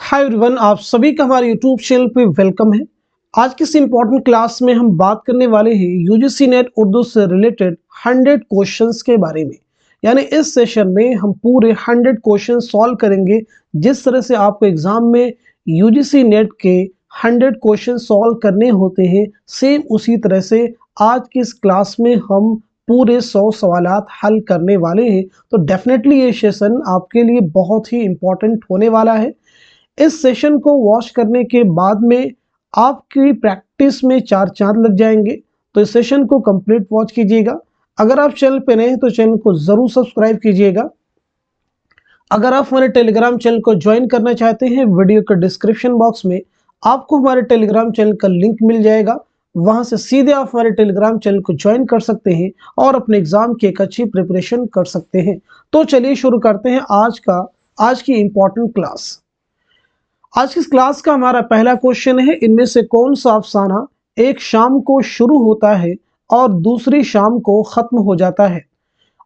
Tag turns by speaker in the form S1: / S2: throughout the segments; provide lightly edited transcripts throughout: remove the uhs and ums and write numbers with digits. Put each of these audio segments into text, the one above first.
S1: Hi everyone, आप सभी का हमारे यूट्यूब चैनल पे वेलकम है। आज की इस इम्पोर्टेंट क्लास में हम बात करने वाले हैं यूजीसी नेट उर्दू से रिलेटेड 100 क्वेश्चंस के बारे में। यानी इस सेशन में हम पूरे 100 क्वेश्चन सॉल्व करेंगे। जिस तरह से आपको एग्जाम में यूजीसी नेट के 100 क्वेश्चन सॉल्व करने होते हैं, सेम उसी तरह से आज की इस क्लास में हम पूरे 100 सवालात हल करने वाले हैं। तो डेफिनेटली ये सेशन आपके लिए बहुत ही इम्पोर्टेंट होने वाला है। इस सेशन को वॉच करने के बाद में आपकी प्रैक्टिस में 4 चांद लग जाएंगे। तो इस सेशन को कंप्लीट वॉच कीजिएगा। अगर आप चैनल पे नए हैं तो चैनल को जरूर सब्सक्राइब कीजिएगा। अगर आप हमारे टेलीग्राम चैनल को ज्वाइन करना चाहते हैं, वीडियो के डिस्क्रिप्शन बॉक्स में आपको हमारे टेलीग्राम चैनल का लिंक मिल जाएगा। वहां से सीधे आप हमारे टेलीग्राम चैनल को ज्वाइन कर सकते हैं और अपने एग्जाम की एक अच्छी प्रिपरेशन कर सकते हैं। तो चलिए शुरू करते हैं आज की इंपॉर्टेंट क्लास। आज की क्लास का हमारा पहला क्वेश्चन है, इनमें से कौन सा अफसाना एक शाम को शुरू होता है और दूसरी शाम को खत्म हो जाता है।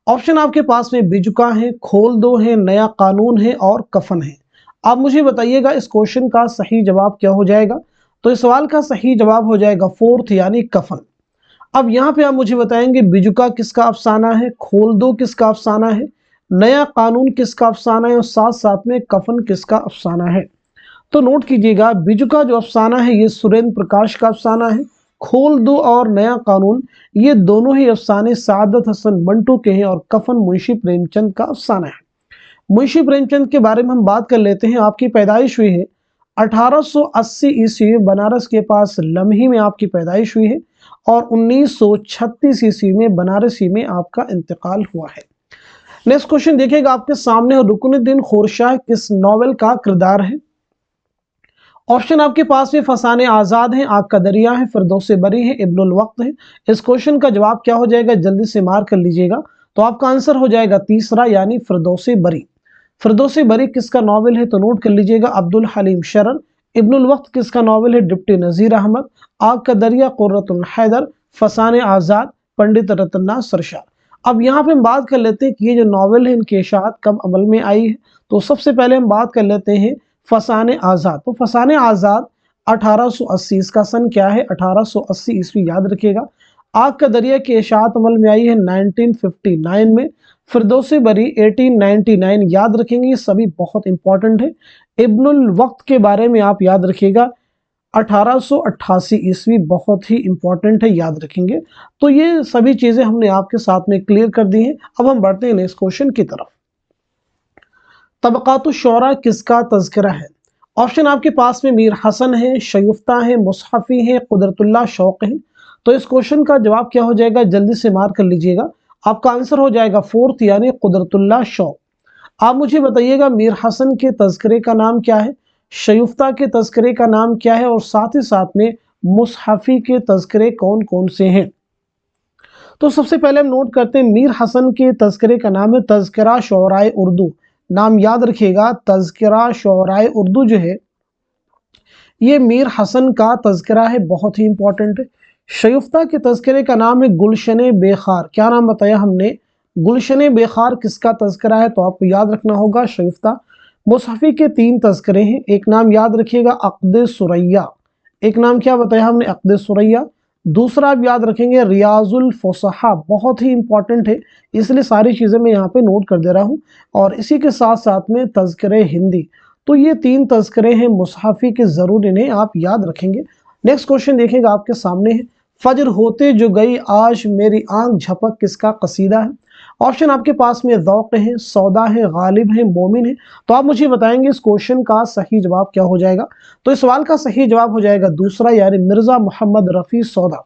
S1: ऑप्शन आपके पास में बिजुका है, खोल दो है, नया कानून है और कफन है। आप मुझे बताइएगा इस क्वेश्चन का सही जवाब क्या हो जाएगा। तो इस सवाल का सही जवाब हो जाएगा फोर्थ यानी कफन। अब यहाँ पे आप मुझे बताएंगे बिजुका किसका अफसाना है, खोल दो किसका अफसाना है, नया कानून किसका अफसाना है और साथ साथ में कफन किसका अफसाना है। तो नोट कीजिएगा, बिजुका जो अफसाना है ये सुरेंद्र प्रकाश का अफसाना है। खोल दो और नया कानून ये दोनों ही अफसाने सादत हसन मंटो के हैं और कफन मुंशी प्रेमचंद का अफसाना है। मुंशी प्रेमचंद के बारे में हम बात कर लेते हैं। आपकी पैदाइश हुई है 1880 ईस्वी में बनारस के पास लम्ही में आपकी पैदाइश हुई है और 1936 ईस्वी में बनारसी में आपका इंतकाल हुआ है। नेक्स्ट क्वेश्चन देखिएगा आपके सामने, रुकनुद्दीन खोरशाह किस नॉवेल का किरदार है। ऑप्शन आपके पास में फसाने आजाद है, आग का दरिया है, फिरदौसे बरी है, इब्नुल वक्त है। इस क्वेश्चन का जवाब क्या हो जाएगा, जल्दी से मार्क कर लीजिएगा। तो आपका आंसर हो जाएगा तीसरा यानी फिरदौसे बरी। फिरदौसे बरी किसका नॉवेल है तो नोट कर लीजिएगा, अब्दुल हलीम शरर। इब्नुल वक्त किसका नॉवेल है, डिप्टी नजीर अहमद। आग का दरिया कुर्रतुल हैदर। फसाने आजाद पंडित रतन्ना सरशार। अब यहाँ पे हम बात कर लेते हैं कि ये जो नॉवेल है इनकी इशाअत कब अमल में आई है। तो सबसे पहले हम बात कर लेते हैं फसाने आजाद। तो फसाने आजाद 1880, इसका सन क्या है 1880 ईस्वी याद रखिएगा। आग का दरिया की इशाअत अमल में आई है 1959 में। फिरदौसे बरी 1899 याद रखेंगे, ये सभी बहुत इंपॉर्टेंट है। इब्नुल वक्त के बारे में आप याद रखिएगा 1888 ईस्वी, बहुत ही इंपॉर्टेंट है, याद रखेंगे। तो ये सभी चीजें हमने आपके साथ में क्लियर कर दी हैं। अब हम बढ़ते हैं नेक्स्ट क्वेश्चन की तरफ। तबक़ातुश शोरा किसका तज़किरा है। ऑप्शन आपके पास में मीर हसन है, शयुफ्ता है, मुसहफ़ी है, कुदरतुल्लाह शौक़ है। तो इस क्वेश्चन का जवाब क्या हो जाएगा, जल्दी से मार्क कर लीजिएगा। आपका आंसर हो जाएगा फोर्थ यानी कुदरतुल्लाह शौक़। आप मुझे बताइएगा मीर हसन के तज़किरे का नाम क्या है, शयुफ्ता के तज़किरे का नाम क्या है और साथ ही साथ में मुसहफ़ी के तज़किरे कौन कौन से हैं। तो सबसे पहले हम नोट करते हैं, मीर हसन के तज़किरे का नाम है तज़किरा शोराए उर्दू। नाम याद रखिएगा, तज़किरा शोराए उर्दू जो है ये मीर हसन का तज़किरा है, बहुत ही इंपॉर्टेंट है। शयुफ्ता के तज़किरे का नाम है गुलशने बेखार। क्या नाम बताया हमने, गुलशने बेखार किसका तज़किरा है तो आपको याद रखना होगा शयुफ्ता। मुसहफ़ी के 3 तज़किरे हैं, एक नाम याद रखिएगा अक़्द सुरैया, एक नाम क्या बताया हमने अक़्द सुरैया। दूसरा आप याद रखेंगे रियाजुल फुसहा, बहुत ही इंपॉर्टेंट है, इसलिए सारी चीज़ें मैं यहाँ पे नोट कर दे रहा हूँ। और इसी के साथ साथ में तज़किरे हिंदी। तो ये 3 तज़किरे हैं मुसहफ़ी के, ज़रूर इन्हें आप याद रखेंगे। नेक्स्ट क्वेश्चन देखिएगा आपके सामने है, फजर होते जो गई आज मेरी आंख झपक किसका कसीदा है। ऑप्शन आपके पास में ज़ौक़ है, सौदा है, गालिब है, मोमिन है। तो आप मुझे बताएंगे इस क्वेश्चन का सही जवाब क्या हो जाएगा। तो इस सवाल का सही जवाब हो जाएगा दूसरा यानी मिर्ज़ा मोहम्मद रफ़ी सौदा।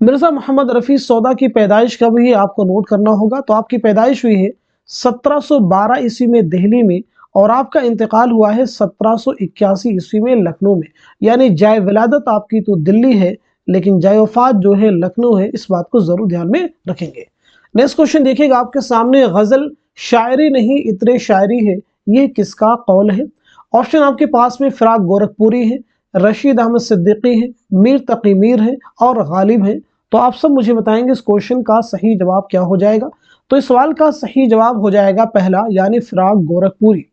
S1: मिर्ज़ा मोहम्मद रफ़ी सौदा की पैदाइश कब हुई आपको नोट करना होगा। तो आपकी पैदाइश हुई है 1712 ईस्वी में दिल्ली में और आपका इंतकाल हुआ है 1781 ईस्वी में लखनऊ में। यानी जाए विलादत आपकी तो दिल्ली है लेकिन जाए वफात जो है लखनऊ है, इस बात को जरूर ध्यान में रखेंगे। नेक्स्ट क्वेश्चन देखिएगा आपके सामने, गजल शायरी नहीं इतरे शायरी है, ये किसका कौल है। ऑप्शन आपके पास में फिराक गोरखपुरी है, रशीद अहमद सिद्दीकी है, मीर तकी मीर है और गालिब है। तो आप सब मुझे बताएंगे इस क्वेश्चन का सही जवाब क्या हो जाएगा। तो इस सवाल का सही जवाब हो जाएगा पहला यानी फिराक गोरखपुरी।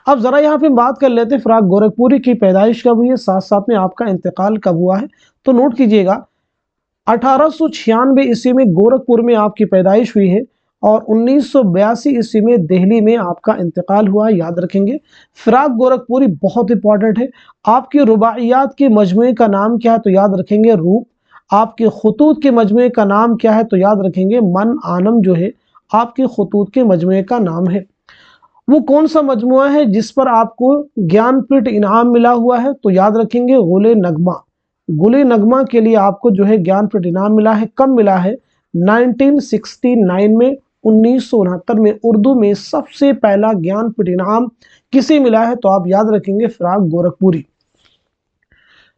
S1: अब जरा यहाँ पे बात कर लेते हैं फिराक गोरखपुरी की पैदाइश कब हुई है, साथ साथ में आपका इंतकाल कब हुआ है। तो नोट कीजिएगा 1896 ईस्वी में गोरखपुर में आपकी पैदाइश हुई है और 1982 ईस्वी में दिल्ली में आपका इंतकाल हुआ है, याद रखेंगे। फिराक गोरखपुरी बहुत इंपॉर्टेंट है। आपकी रुबाइयात के मजमूए का नाम क्या है, तो याद रखेंगे रूप। आपके खतूत के मजमूए का नाम क्या है, तो याद रखेंगे मन आनम जो है आपके खतूत के मजमूए का नाम है। वो कौन सा मजमुआ है जिस पर आपको ज्ञानपीठ इनाम मिला हुआ है, तो याद रखेंगे गुले नगमा। गुले नगमा के लिए आपको जो है ज्ञानपीठ इनाम मिला है। कब मिला है? 1969 में, 1969 में उर्दू में सबसे पहला ज्ञानपीठ इनाम किसे मिला है, तो आप याद रखेंगे फिराक गोरखपुरी।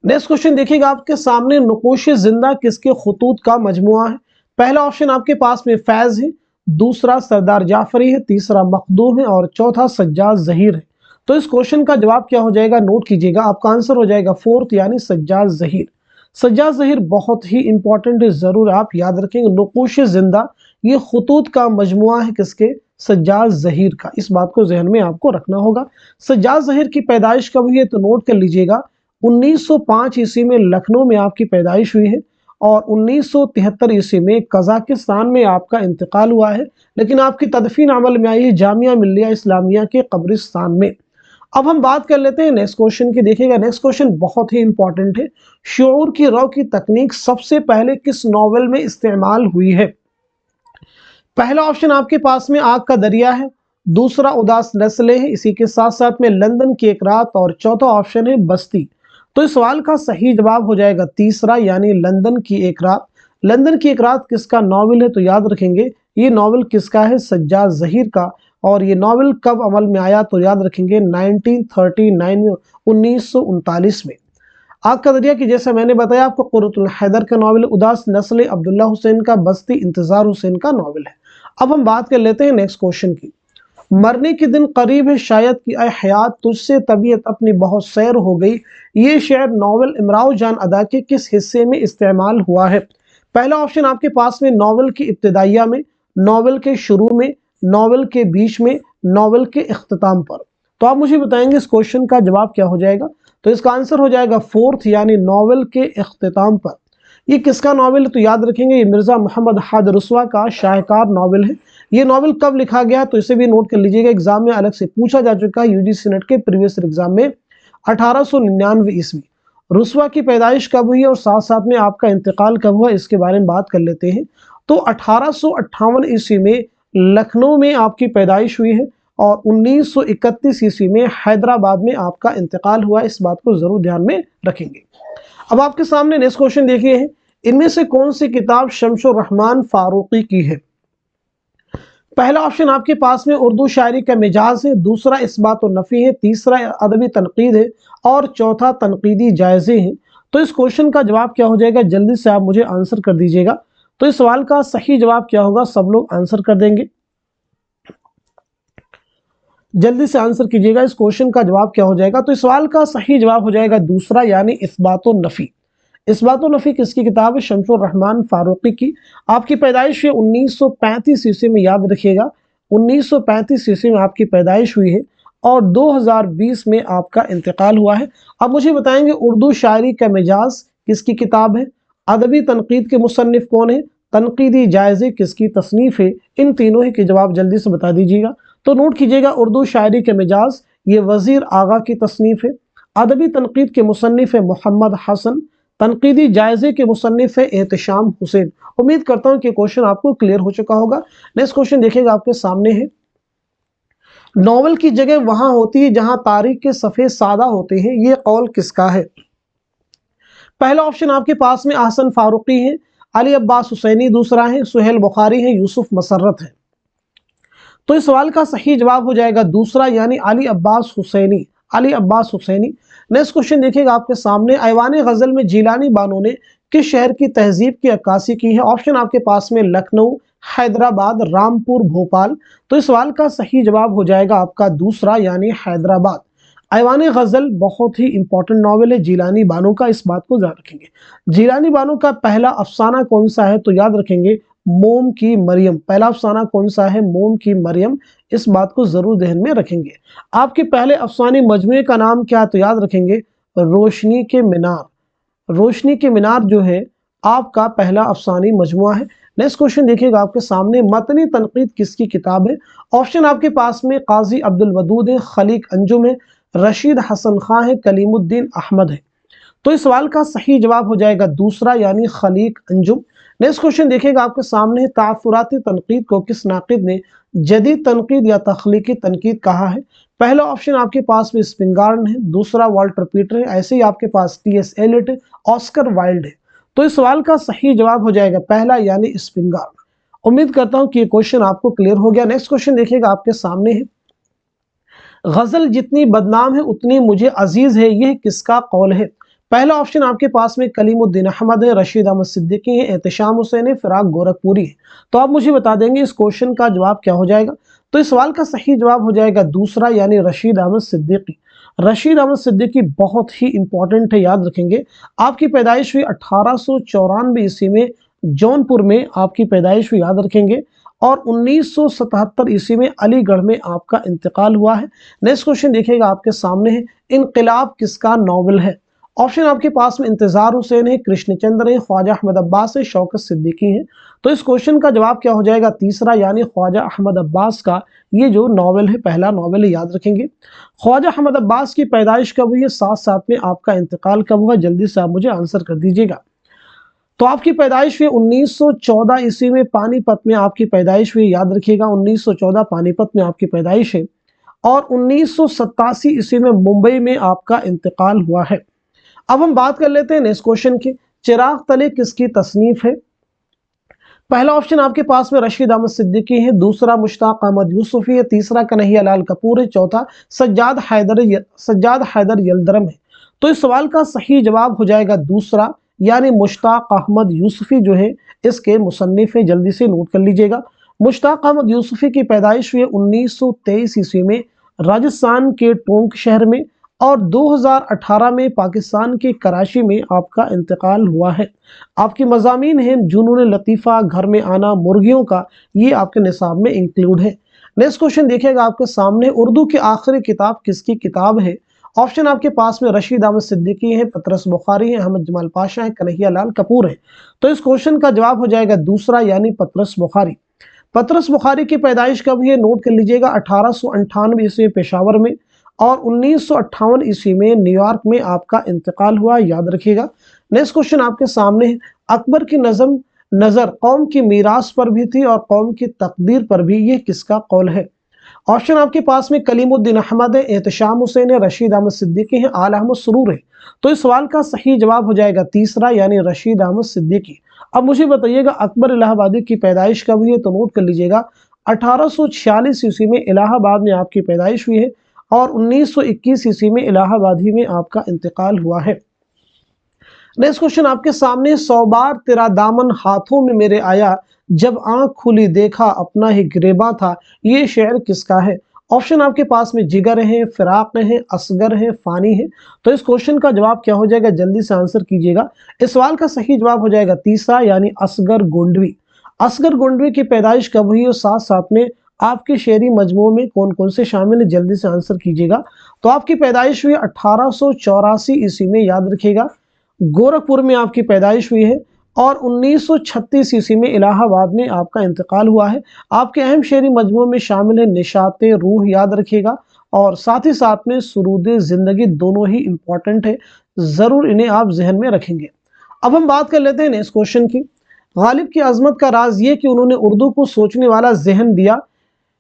S1: नेक्स्ट क्वेश्चन देखिएगा आपके सामने, नक़ूश जिंदा किसके खतूत का मजमुआ है? पहला ऑप्शन आपके पास में फैज है, दूसरा सरदार जाफरी है, तीसरा मखदूम है और चौथा सज्जाद ज़हीर है। तो इस क्वेश्चन का जवाब क्या हो जाएगा, नोट कीजिएगा। आपका आंसर हो जाएगा फोर्थ यानी सज्जाद ज़हीर। सज्जाद ज़हीर बहुत ही इंपॉर्टेंट है, जरूर आप याद रखेंगे। नक़ूश जिंदा ये खतूत का मजमुआ है किसके? सज्जाद ज़हीर का। इस बात को जहन में आपको रखना होगा। सज्जाद ज़हीर की पैदाइश कब हुई है, तो नोट कर लीजिएगा 1905 ईस्वी में लखनऊ में आपकी पैदाइश हुई है और 1973 ईस्वी में कजाकिस्तान में आपका इंतकाल हुआ है, लेकिन आपकी तदफीन अमल में आई है जामिया मिल्लिया इस्लामिया के कब्रिस्तान में। अब हम बात कर लेते हैं नेक्स्ट क्वेश्चन की। देखिएगा नेक्स्ट क्वेश्चन बहुत ही इंपॉर्टेंट है। शऊर की रौ की तकनीक सबसे पहले किस नॉवेल में इस्तेमाल हुई है? पहला ऑप्शन आपके पास में आग का दरिया है, दूसरा उदास नस्लें है, इसी के साथ साथ में लंदन की एक रात और चौथा ऑप्शन है बस्ती। तो इस सवाल का सही जवाब हो जाएगा तीसरा यानी लंदन की एक रात। लंदन की एक रात किसका नॉवेल है, तो याद रखेंगे ये नॉवेल किसका है? सज्जाद ज़हीर का। और ये नॉवेल कब अमल में आया, तो याद रखेंगे 1939 में, 1939 में। आग का दरिया की जैसे मैंने बताया आपको कुर्रतुल हैदर का नॉवेल, उदास नस्ल अब्दुल्ला हुसैन का, बस्ती इंतजार हुसैन का नॉवेल है। अब हम बात कर लेते हैं नेक्स्ट क्वेश्चन की। मरने के दिन करीब है शायद कि ऐ हयात तुझसे तबीयत अपनी बहुत सैर हो गई, ये शेर नॉवेल इमराव जान अदा के किस हिस्से में इस्तेमाल हुआ है? पहला ऑप्शन आपके पास में नॉवेल की इब्तिदाइया में, नॉवेल के शुरू में, नॉवेल के बीच में, नॉवेल के इख्तिताम पर। तो आप मुझे बताएंगे इस क्वेश्चन का जवाब क्या हो जाएगा। तो इसका आंसर हो जाएगा फोर्थ यानी नॉवेल के इख्तिताम पर। ये किसका नॉवेल है, तो याद रखेंगे ये मिर्जा मोहम्मद हाद रुस्वा का शाहकार नॉवेल है। ये नॉवेल कब लिखा गया, तो इसे भी नोट कर लीजिएगा, एग्जाम में अलग से पूछा जा चुका है यूजीसी नेट के प्रीवियस एग्जाम में। 1899 ईस्वी। रुस्वा की पैदाइश कब हुई और साथ साथ में आपका इंतकाल कब हुआ, इसके बारे में बात कर लेते हैं। तो 1858 ईस्वी में लखनऊ में आपकी पैदाइश हुई है और 1931 ईस्वी में हैदराबाद में आपका इंतकाल हुआ। इस बात को जरूर ध्यान में रखेंगे। अब आपके सामने नेक्स्ट क्वेश्चन देखिए है, इनमें से कौन सी किताब शमसुर रहमान फारूकी की है? पहला ऑप्शन आपके पास में उर्दू शायरी का मिजाज है, दूसरा इस्बात और नफ़ी है, तीसरा अदबी तनकीद है और चौथा तनकीदी जायजे हैं। तो इस क्वेश्चन का जवाब क्या हो जाएगा, जल्दी से आप मुझे आंसर कर दीजिएगा। तो इस सवाल का सही जवाब क्या होगा, सब लोग आंसर कर देंगे, जल्दी से आंसर कीजिएगा। इस क्वेश्चन का जवाब क्या हो जाएगा, तो इस सवाल का सही जवाब हो जाएगा दूसरा यानी इस्बात और नफ़ी। इस्बात और नफ़ी किसकी किताब है? शमसुर रहमान फारूकी की। आपकी पैदाइश है 1935 ईस्वी में, याद रखिएगा 1935 ईस्वी में आपकी पैदाइश हुई है और 2020 में आपका इंतकाल हुआ है। अब मुझे बताएंगे उर्दू शायरी का मिजाज किसकी किताब है, अदबी तनकीद के मुसन्निफ कौन है, तनकीदी जायजे किसकी तसनीफ है? इन तीनों ही के जवाब जल्दी से बता दीजिएगा। तो नोट कीजिएगा, उर्दू शायरी के मिजाज ये वजीर आगा की तसनीफ है, अदबी तनकीद के मुसन्निफ है मोहम्मद हसन, तनकीदी जायजे के मुसन्निफ है एहतशाम हुसैन। उम्मीद करता हूं कि क्वेश्चन आपको क्लियर हो चुका होगा। नेक्स्ट क्वेश्चन देखिएगा आपके सामने है, नॉवेल की जगह वहां होती है जहां तारीख के सफ़े सादा होते हैं, ये कौल किसका है? पहला ऑप्शन आपके पास में अहसन फारूकी है, अली अब्बास हुसैनी दूसरा है, सुहेल बुखारी है, यूसुफ मसर्रत है। तो इस सवाल का सही जवाब हो जाएगा दूसरा यानी अली अब्बास हुसैनी, अली अब्बास हुसैनी। नेक्स्ट क्वेश्चन देखिएगा आपके सामने, ऐवान गजल में जीलानी बानो ने किस शहर की तहजीब की अक्कासी की है? ऑप्शन आपके पास में लखनऊ, हैदराबाद, रामपुर, भोपाल। तो इस सवाल का सही जवाब हो जाएगा आपका दूसरा यानी हैदराबाद। ऐवान गजल बहुत ही इंपॉर्टेंट नॉवेल है जीलानी बानो का, इस बात को याद रखेंगे। जीलानी बानो का पहला अफसाना कौन सा है? तो याद रखेंगे मोम की मरियम। पहला अफसाना कौन सा है? मोम की मरियम। इस बात को जरूर ध्यान में रखेंगे। आपके पहले अफसानी मजमूए का नाम क्या है? तो याद रखेंगे रोशनी के मीनार। रोशनी के मीनार जो है आपका पहला अफसानी मजमुआ है। नेक्स्ट क्वेश्चन देखिएगा आपके सामने, मतनी तनकीद किसकी किताब है? ऑप्शन आपके पास में काजी अब्दुल वदूद है, खलीक अंजुम है, रशीद हसन खां है, कलीमुद्दीन अहमद है। तो इस सवाल का सही जवाब हो जाएगा दूसरा, यानी खलीक अंजुम। नेक्स्ट क्वेश्चन देखिएगा आपके सामने, तासुराती तनकीद को किस नाकिद ने जदीद तनकीद या तख्लीकी तनकीद कहा है? पहला ऑप्शन आपके पास में स्पिंगार्न है, दूसरा वाल्टर पीटर है, ऐसे ही आपके पास टी.एस. एलियट है, ऑस्कर वाइल्ड है। तो इस सवाल का सही जवाब हो जाएगा पहला, यानी स्पिंगार्न। उम्मीद करता हूं कि ये क्वेश्चन आपको क्लियर हो गया। नेक्स्ट क्वेश्चन देखिएगा आपके सामने है, गजल जितनी बदनाम है उतनी मुझे अजीज है, यह किसका कौल है? पहला ऑप्शन आपके पास में कलीमुद्दीन अहमद है, रशीद अहमद सिद्दीकी है, एहतशाम हुसैन है, फिराक गोरखपुरी है। तो आप मुझे बता देंगे इस क्वेश्चन का जवाब क्या हो जाएगा? तो इस सवाल का सही जवाब हो जाएगा दूसरा, यानी रशीद अहमद सिद्दीकी। रशीद अहमद सिद्दीकी बहुत ही इंपॉर्टेंट है, याद रखेंगे। आपकी पैदाइश हुई 1894 ईस्वी में, जौनपुर में आपकी पैदाइश हुई, याद रखेंगे। और 1977 ईस्वी में अलीगढ़ में आपका इंतकाल हुआ है। नेक्स्ट क्वेश्चन देखिएगा आपके सामने है, इनकलाब किसका नॉवल है? ऑप्शन आपके पास में इंतजार हुसैन है, कृष्णचंद्र है, ख्वाजा अहमद अब्बास है, शौकत सिद्दीकी है। तो इस क्वेश्चन का जवाब क्या हो जाएगा? तीसरा, यानी ख्वाजा अहमद अब्बास का ये जो नॉवल है, पहला नॉवल है, याद रखेंगे। ख्वाजा अहमद अब्बास की पैदाइश कब हुई है, साथ साथ में आपका इंतकाल कब हुआ? जल्दी से आप मुझे आंसर कर दीजिएगा। तो आपकी पैदाइश हुई 1914 ईस्वी में, पानीपत में आपकी पैदाइश हुई, याद रखिएगा 1914 पानीपत में आपकी पैदाइश है। और 1987 ईस्वी में मुंबई में आपका इंतकाल हुआ है। अब हम बात कर लेते हैं नेक्स्ट क्वेश्चन की, चिराग तले किसकी तसनीफ है? पहला ऑप्शन आपके पास में रशीद अहमद सिद्दीकी है, दूसरा मुश्ताक अहमद यूसुफी है, तीसरा कन्हैया लाल कपूर है, चौथा सज्जाद हैदर यल्दरम है। तो इस सवाल का सही जवाब हो जाएगा दूसरा, यानी मुश्ताक अहमद यूसुफी जो है इसके मुसन्निफ है। जल्दी से नोट कर लीजिएगा। मुश्ताक अहमद यूसुफी की पैदाइश हुई 1923 ईस्वी में राजस्थान के टोंक शहर में, और 2018 में पाकिस्तान के कराची में आपका इंतकाल हुआ है। आपकी मज़ामीन हैं जुनून लतीफ़ा, घर में आना, मुर्गियों का, ये आपके निसाब में इंक्लूड है। नेक्स्ट क्वेश्चन देखिएगा आपके सामने, उर्दू की आखिरी किताब किसकी किताब है? ऑप्शन आपके पास में रशीद अहमद सिद्दीकी है, पतरस बुखारी है, अहमद जमाल पाशा है, कन्हैया लाल कपूर है। तो इस क्वेश्चन का जवाब हो जाएगा दूसरा, यानी पतरस बुखारी। पतरस बुखारी की पैदाइश कब हुई है? नोट कर लीजिएगा 1898 ईस्वी पेशावर में, और 1958 ईस्वी में न्यूयॉर्क में आपका इंतकाल हुआ, याद रखिएगा। नेक्स्ट क्वेश्चन आपके सामने है, अकबर की नजर कौम की मीरास पर भी थी और कौम की तकदीर पर भी, यह किसका कौल है? ऑप्शन आपके पास में कलीमुद्दीन अहमद है, एहतशाम हुसैन है, रशीद अहमद सिद्दीकी है, आला अहमद सुरूर है। तो इस सवाल का सही जवाब हो जाएगा तीसरा, यानी रशीद अहमद सिद्दीकी। अब मुझे बताइएगा अकबर इलाहाबादी की पैदाइश कब हुई है? तो नोट कर लीजिएगा 1846 ईस्वी में इलाहाबाद में आपकी पैदाइश हुई है, और 1921 ईस्वी में इलाहाबाद ही में आपका इंतकाल हुआ है। नेक्स्ट क्वेश्चन आपके सामने, 100 बार तेरा दामन हाथों में मेरे आया, जब आंख खुली देखा अपना ही गिरेबा था, ये शेर किसका है? ऑप्शन आपके पास में जिगर है, फिराक है, असगर है, फानी है। तो इस क्वेश्चन का जवाब क्या हो जाएगा? जल्दी से आंसर कीजिएगा। इस सवाल का सही जवाब हो जाएगा तीसरा, यानी असगर गोंडवी। असगर गोंडवी की पैदाइश कब हुई और साथ साथ में आपके शेरी मजमू में कौन कौन से शामिल है? जल्दी से आंसर कीजिएगा। तो आपकी पैदाइश हुई 1884 ईस्वी में, याद रखिएगा, गोरखपुर में आपकी पैदाइश हुई है, और 1936 ईस्वी में इलाहाबाद में आपका इंतकाल हुआ है। आपके अहम शेरी मजमू में शामिल है निशाते रूह, याद रखिएगा, और साथ ही साथ में सुरूद जिंदगी, दोनों ही इंपॉर्टेंट है, जरूर इन्हें आप जहन में रखेंगे। अब हम बात कर लेते हैं नेक्स्ट क्वेश्चन की, गालिब की अजमत का राज ये कि उन्होंने उर्दू को सोचने वाला जहन दिया,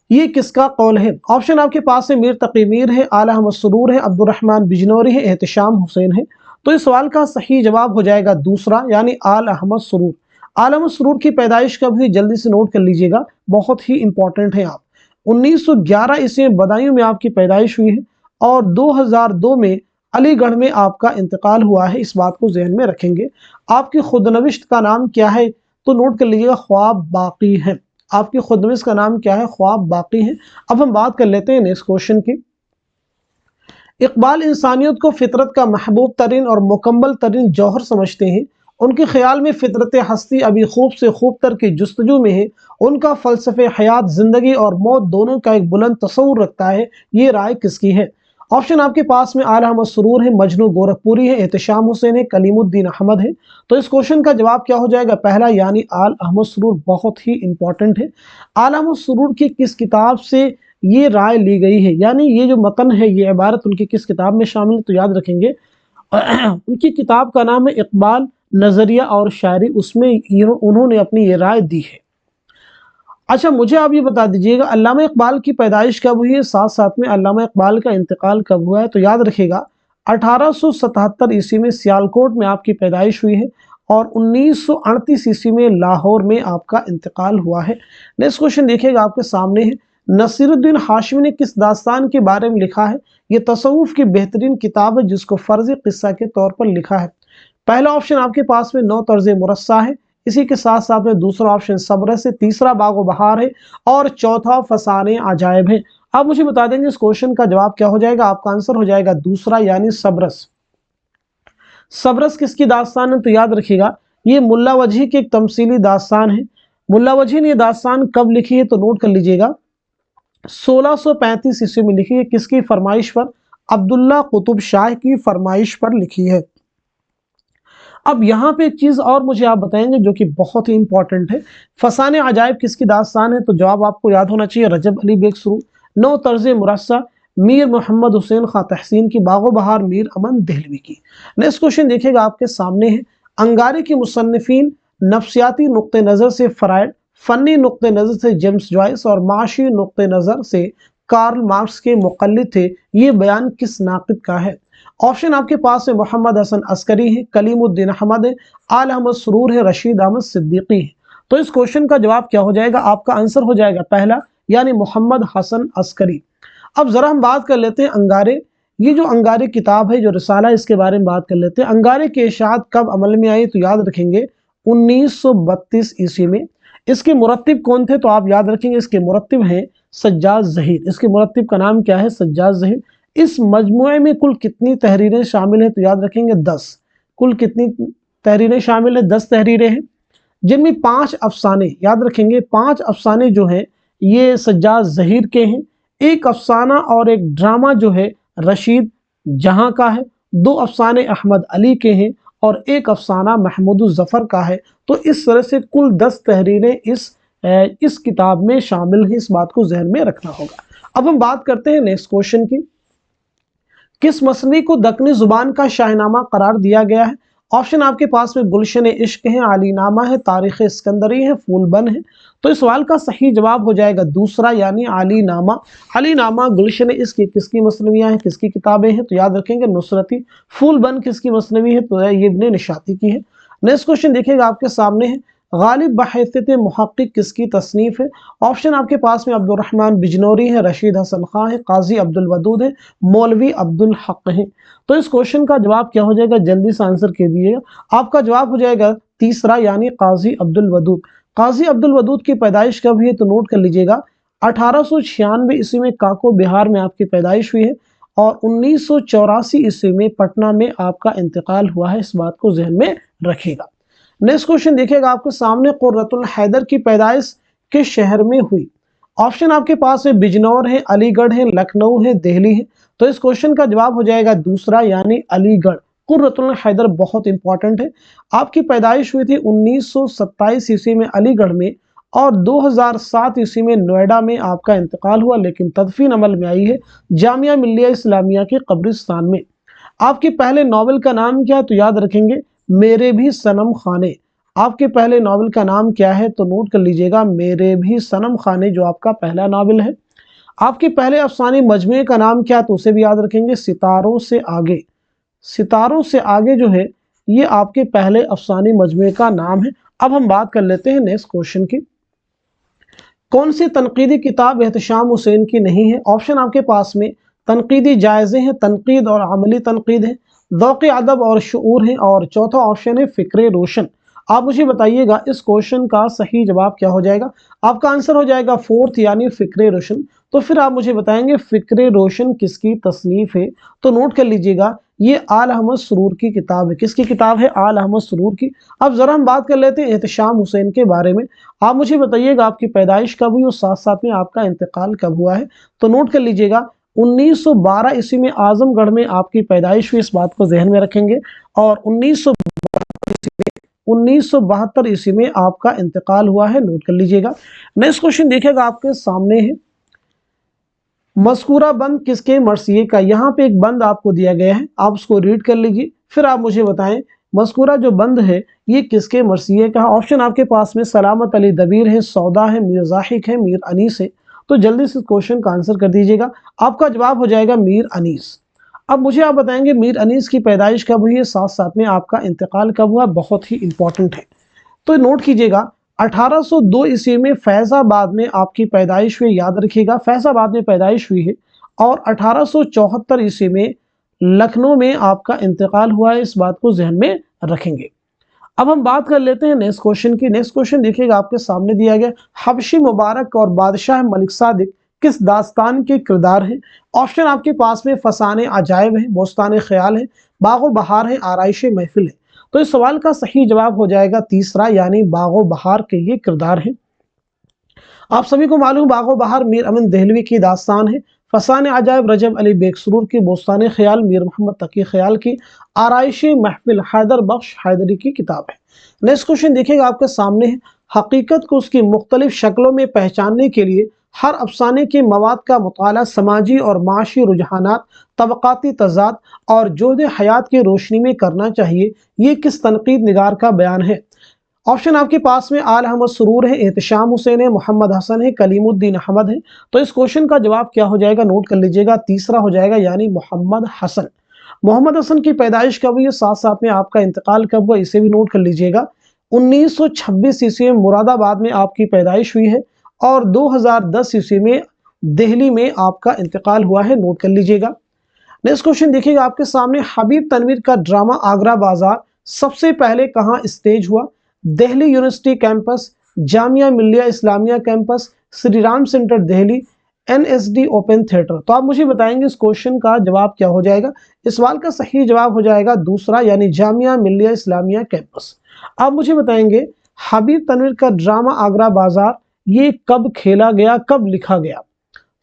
S1: ये किसका कौल है? ऑप्शन आपके पास है मीर तकी मीर है, आला अहमद सुरूर है, अब्दुर्रहमान बिजनौरी है, एहतशाम हुसैन है। तो इस सवाल का सही जवाब हो जाएगा दूसरा, यानी आला अहमद सुरूर। आला अहमद सुरूर की पैदाइश कब हुई? जल्दी से नोट कर लीजिएगा, बहुत ही इंपॉर्टेंट है आप। 1911 ईस्वी में बदायूं में आपकी पैदाइश हुई है, और 2002 में अलीगढ़ में आपका इंतकाल हुआ है। इस बात को जहन में रखेंगे। आपकी खुदनविश्त का नाम क्या है? तो नोट कर लीजिएगा, ख्वाब बाकी है। आपकी खुदनविश्त का नाम क्या है? ख्वाब बाकी है। अब हम बात कर लेते हैं नेक्स्ट क्वेश्चन की, इकबाल इंसानियत को फितरत का महबूब तरीन और मुकम्मल तरीन जौहर समझते हैं, उनके ख्याल में फितरत हस्ती अभी खूब से खूब तर की जुस्तजू में है। उनका फ़लसफ़े हयात ज़िंदगी और मौत दोनों का एक बुलंद तस्वुर रखता है। ये राय किसकी है? ऑप्शन आपके पास में आला अहमद सुरूर है, मजनू गोरखपुरी है, एहतशाम हुसैन है, कलीमुद्दीन अहमद है। तो इस क्वेश्चन का जवाब क्या हो जाएगा? पहला यानी आल अहमद सुरूर बहुत ही इंपॉर्टेंट है। आल अहमद सुरूर की किस किताब से ये राय ली गई है, यानी ये जो मतन है, ये इबारत उनकी किस किताब में शामिल है? तो याद रखेंगे उनकी किताब का नाम है इकबाल नजरिया और शायरी, उसमें उन्होंने अपनी ये राय दी है। अच्छा, मुझे आप ये बता दीजिएगा अल्लामा इकबाल की पैदाइश कब हुई है, साथ साथ में अल्लामा इकबाल का इंतकाल कब हुआ है? तो याद रखिएगा 1877 ईस्वी में सियालकोट में आपकी पैदाइश हुई है और 1938 ईस्वी में लाहौर में आपका इंतकाल हुआ है। नेक्स्ट क्वेश्चन देखिएगा आपके सामने है, नसीरुद्दीन हाशमी ने किस दास्तान के बारे में लिखा है? ये तसव्वुफ की बेहतरीन किताब है जिसको फर्ज किस्सा के तौर पर लिखा है। पहला ऑप्शन आपके पास में नौ तर्ज मुरस्सा है, इसी के साथ साथ में दूसरा ऑप्शन सब्र से, तीसरा बागो बहार है और चौथा फसाने अजायब है। आप मुझे बता देंगे इस क्वेश्चन का जवाब क्या हो जाएगा? आपका आंसर हो जाएगा दूसरा यानी सब्रस। सब्रस किसकी दास्तान है? तो याद रखिएगा ये मुल्ला वजही की एक तमसीली दास्तान है। मुल्ला वजही ने ये दास्तान कब लिखी है? तो नोट कर लीजिएगा 1635 ईस्वी में लिखी है। किसकी फरमाइश पर? अब्दुल्ला कुतुब शाह की फरमाइश पर लिखी है। अब यहाँ पे एक चीज़ और मुझे आप बताएंगे जो कि बहुत ही इंपॉर्टेंट है, फसाने अजायब किसकी दास्तान है? तो जवाब आपको याद होना चाहिए रजब अली बेग सुरू। नौ तर्ज मुरस्सा मीर मोहम्मद हुसैन खां तहसीन की, बागो बहार मीर अमन देहलवी की। नेक्स्ट क्वेश्चन देखिएगा आपके सामने है, अंगारे की मुसन्निफीन नफ्सियाती नुक्ते नज़र से फ्रायड, फ़नी नुक्ते नज़र से जेम्स जॉयस और माशी नुक्ते नज़र से कार्ल मार्क्स के मुक़ल्लिद थे। ये बयान किस नाक़िद का है? ऑप्शन आपके पास है मोहम्मद हसन अस्करी है, कलीमुद्दीन अहमद है, आल अहमद सुरूर है, रशीद अहमद सिद्दीकी है। तो इस क्वेश्चन का जवाब क्या हो जाएगा? आपका आंसर हो जाएगा पहला यानी मोहम्मद हसन अस्करी। अब जरा हम बात कर लेते हैं अंगारे। ये जो अंगारे किताब है, जो रिसाला, इसके बारे में बात कर लेते हैं। अंगारे की इशाअत कब अमल में आई? तो याद रखेंगे 1932 ईस्वी में। इसके मुरत्तिब कौन थे? तो आप याद रखेंगे इसके मुरत्तिब हैं सज्जाद ज़हीर। इसके मुरत्तिब का नाम क्या है? सज्जाद ज़हीर। इस मजमुए में कुल कितनी तहरीरें शामिल हैं? तो याद रखेंगे 10। कुल कितनी तहरीरें शामिल हैं? 10 तहरीरें हैं, जिनमें 5 अफसाने, याद रखेंगे 5 अफसाने जो हैं ये सज्जाद ज़हीर के हैं। एक अफसाना और एक ड्रामा जो है रशीद जहां का है। 2 अफसाने अहमद अली के हैं और एक अफसाना महमूद ज़फ़र का है। तो इस तरह से कुल 10 तहरीरें इस किताब में शामिल हैं। इस बात को जहन में रखना होगा। अब हम बात करते हैं नेक्स्ट क्वेश्चन की, किस मसनवी को दक्कनी जुबान का शाहनामा करार दिया गया है? ऑप्शन आपके पास में गुलशन इश्क है, आलीनामा है, तारीख इस्कंदरी है, फूलबन है। तो इस सवाल का सही जवाब हो जाएगा दूसरा यानी आलीनामा। आलीनामा गुलशन इश्क किसकी मसनवियाँ हैं, किसकी किताबें हैं? तो याद रखेंगे नुसरती। फूलबन किसकी मसनवी है? तो ये इब्ने निशाती की है। नेक्स्ट क्वेश्चन देखिएगा आपके सामने है, गालिब बहैसियत मुहक्किक किसकी तसनीफ है? ऑप्शन आपके पास में अब्दुर्रहमान बिजनौरी है, रशीद हसन खां है, काजी अब्दुल वदूद है, मौलवी अब्दुल हक है। तो इस क्वेश्चन का जवाब क्या हो जाएगा? जल्दी से आंसर कह दीजिएगा। आपका जवाब हो जाएगा तीसरा यानी काजी अब्दुल वदूद। काजी अब्दुल वदूद की पैदाइश कब हुई है? तो नोट कर लीजिएगा 1896 ईस्वी में काको बिहार में आपकी पैदाइश हुई है और 1984 ईस्वी में पटना में आपका इंतकाल हुआ है। इस बात को जहन में रखिएगा। नेक्स्ट क्वेश्चन देखिएगा आपके सामने, कुर्रतुल हैदर की पैदाइश किस शहर में हुई? ऑप्शन आपके पास में बिजनौर है, अलीगढ़ है, लखनऊ है, दिल्ली है। तो इस क्वेश्चन का जवाब हो जाएगा दूसरा यानी अलीगढ़। कुर्रतुल हैदर बहुत इंपॉर्टेंट है। आपकी पैदाइश हुई थी 1927 ईस्वी में अलीगढ़ में और 2007 ईस्वी में नोएडा में आपका इंतकाल हुआ, लेकिन तदफीन अमल में आई है जामिया मिल्लिया इस्लामिया के कब्रिस्तान में। आपके पहले नावल का नाम क्या है? तो याद रखेंगे मेरे भी सनम खाने। आपके पहले नावल का नाम क्या है? तो नोट कर लीजिएगा मेरे भी सनम खाने, जो आपका पहला नावल है। आपके पहले अफसानी मजमूए का नाम क्या है? तो उसे भी याद रखेंगे सितारों से आगे। सितारों से आगे जो है ये आपके पहले अफसानी मजमूए का नाम है। अब हम बात कर लेते हैं नेक्स्ट क्वेश्चन की, कौन सी तनकीदी किताब एहतशाम हुसैन की नहीं है? ऑप्शन आपके पास में तनकीदी जायज़े हैं, तनकीद और अमली तनकीद है, ज़ौक़ अदब और शऊर है और चौथा ऑप्शन है फ़िक्र रोशन। आप मुझे बताइएगा इस क्वेश्चन का सही जवाब क्या हो जाएगा? आपका आंसर हो जाएगा फोर्थ यानी फ़िक्र रोशन। तो फिर आप मुझे बताएंगे फ़िक्र रोशन किसकी तसनीफ़ है? तो नोट कर लीजिएगा ये आल अहमद सुरूर की किताब है। किसकी किताब है? आल अहमद सुरूर की। अब ज़रा हम बात कर लेते हैं एहतशाम हुसैन के बारे में। आप मुझे बताइएगा आपकी पैदाइश कब हुई और साथ साथ में आपका इंतकाल कब हुआ है। तो नोट कर लीजिएगा 1912 ईस्वी में आजमगढ़ में आपकी पैदाइश हुई, इस बात को जहन में रखेंगे। और 1972 ईस्वी में आपका इंतकाल हुआ है, नोट कर लीजिएगा। नेक्स्ट क्वेश्चन देखिएगा आपके सामने है, मज़कूरा बंद किसके मरसिये का। यहाँ पे एक बंद आपको दिया गया है, आप उसको रीड कर लीजिए, फिर आप मुझे बताएं मज़कूरा जो बंद है ये किसके मरसिये का। ऑप्शन आपके पास में सलामत अली दबीर है, सौदा है, मीर ज़ाहिक है, मीर अनीस है। तो जल्दी से क्वेश्चन का आंसर कर दीजिएगा। आपका जवाब हो जाएगा मीर अनीस। अब मुझे आप बताएंगे मीर अनीस की पैदाइश कब हुई है, साथ साथ में आपका इंतकाल कब हुआ, बहुत ही इंपॉर्टेंट है। तो नोट कीजिएगा 1802 ईस्वी में फैज़ाबाद में आपकी पैदाइश हुई, याद रखिएगा फैज़ाबाद में पैदाइश हुई है। और 1874 ईस्वी में लखनऊ में आपका इंतकाल हुआ है, इस बात को जहन में रखेंगे। अब हम बात कर लेते हैं नेक्स्ट क्वेश्चन की। नेक्स्ट क्वेश्चन देखिएगा आपके सामने दिया गया, हबशी मुबारक और बादशाह मलिक सादिक किस दास्तान के किरदार हैं। ऑप्शन आपके पास में फसाने अजायब है, बोस्तान ख्याल है, बागो बहार है, आराइश महफिल है। तो इस सवाल का सही जवाब हो जाएगा तीसरा, यानी बागो बहार के ये किरदार हैं। आप सभी को मालूम बागो बहार मीर अमीन देहलवी की दास्तान है, फसाने अजायब रजब अली बेग सुरूर की, बोस्तान ख्याल मीर मोहम्मद तकी ख्याल की, आराइश महफिल हैदर बख्श हैदरी की किताब है। नेक्स्ट क्वेश्चन देखिएगा आपके सामने है, हकीकत को उसकी मुख्तलिफ शक्लों में पहचानने के लिए हर अफसाने के मवाद का मुताला समाजी और माशी रुझानात, तबक़ाती तज़ाद और जोहद हयात की रोशनी में करना चाहिए, ये किस तनकीद निगार का बयान है। ऑप्शन आपके पास में आल अहमद सुरूर है, एहतशाम हुसैन है, मोहम्मद हसन है, कलीमुद्दीन अहमद है। तो इस क्वेश्चन का जवाब क्या हो जाएगा, नोट कर लीजिएगा, तीसरा हो जाएगा, यानी मोहम्मद हसन। मोहम्मद हसन की पैदाइश कब हुई है, साथ साथ में आपका इंतकाल कब हुआ, इसे भी नोट कर लीजिएगा। 1926 ईस्वी में मुरादाबाद में आपकी पैदाइश हुई है और 2010 ईस्वी में दिल्ली में आपका इंतकाल हुआ है, नोट कर लीजिएगा। नेक्स्ट क्वेश्चन देखिएगा आपके सामने, हबीब तनवीर का ड्रामा आगरा बाजार सबसे पहले कहाँ स्टेज हुआ। Delhi university campus, Jamia Millia Islamia campus, Shri Ram centre Delhi, NSD open theatre. तो आप मुझे बताएंगे इस क्वेश्चन का जवाब क्या हो जाएगा। इस सवाल का सही जवाब हो जाएगा दूसरा, यानी जामिया मिल्लिया इस्लामिया कैंपस। आप मुझे बताएंगे हबीब तनवीर का ड्रामा आगरा बाजार ये कब खेला गया, कब लिखा गया।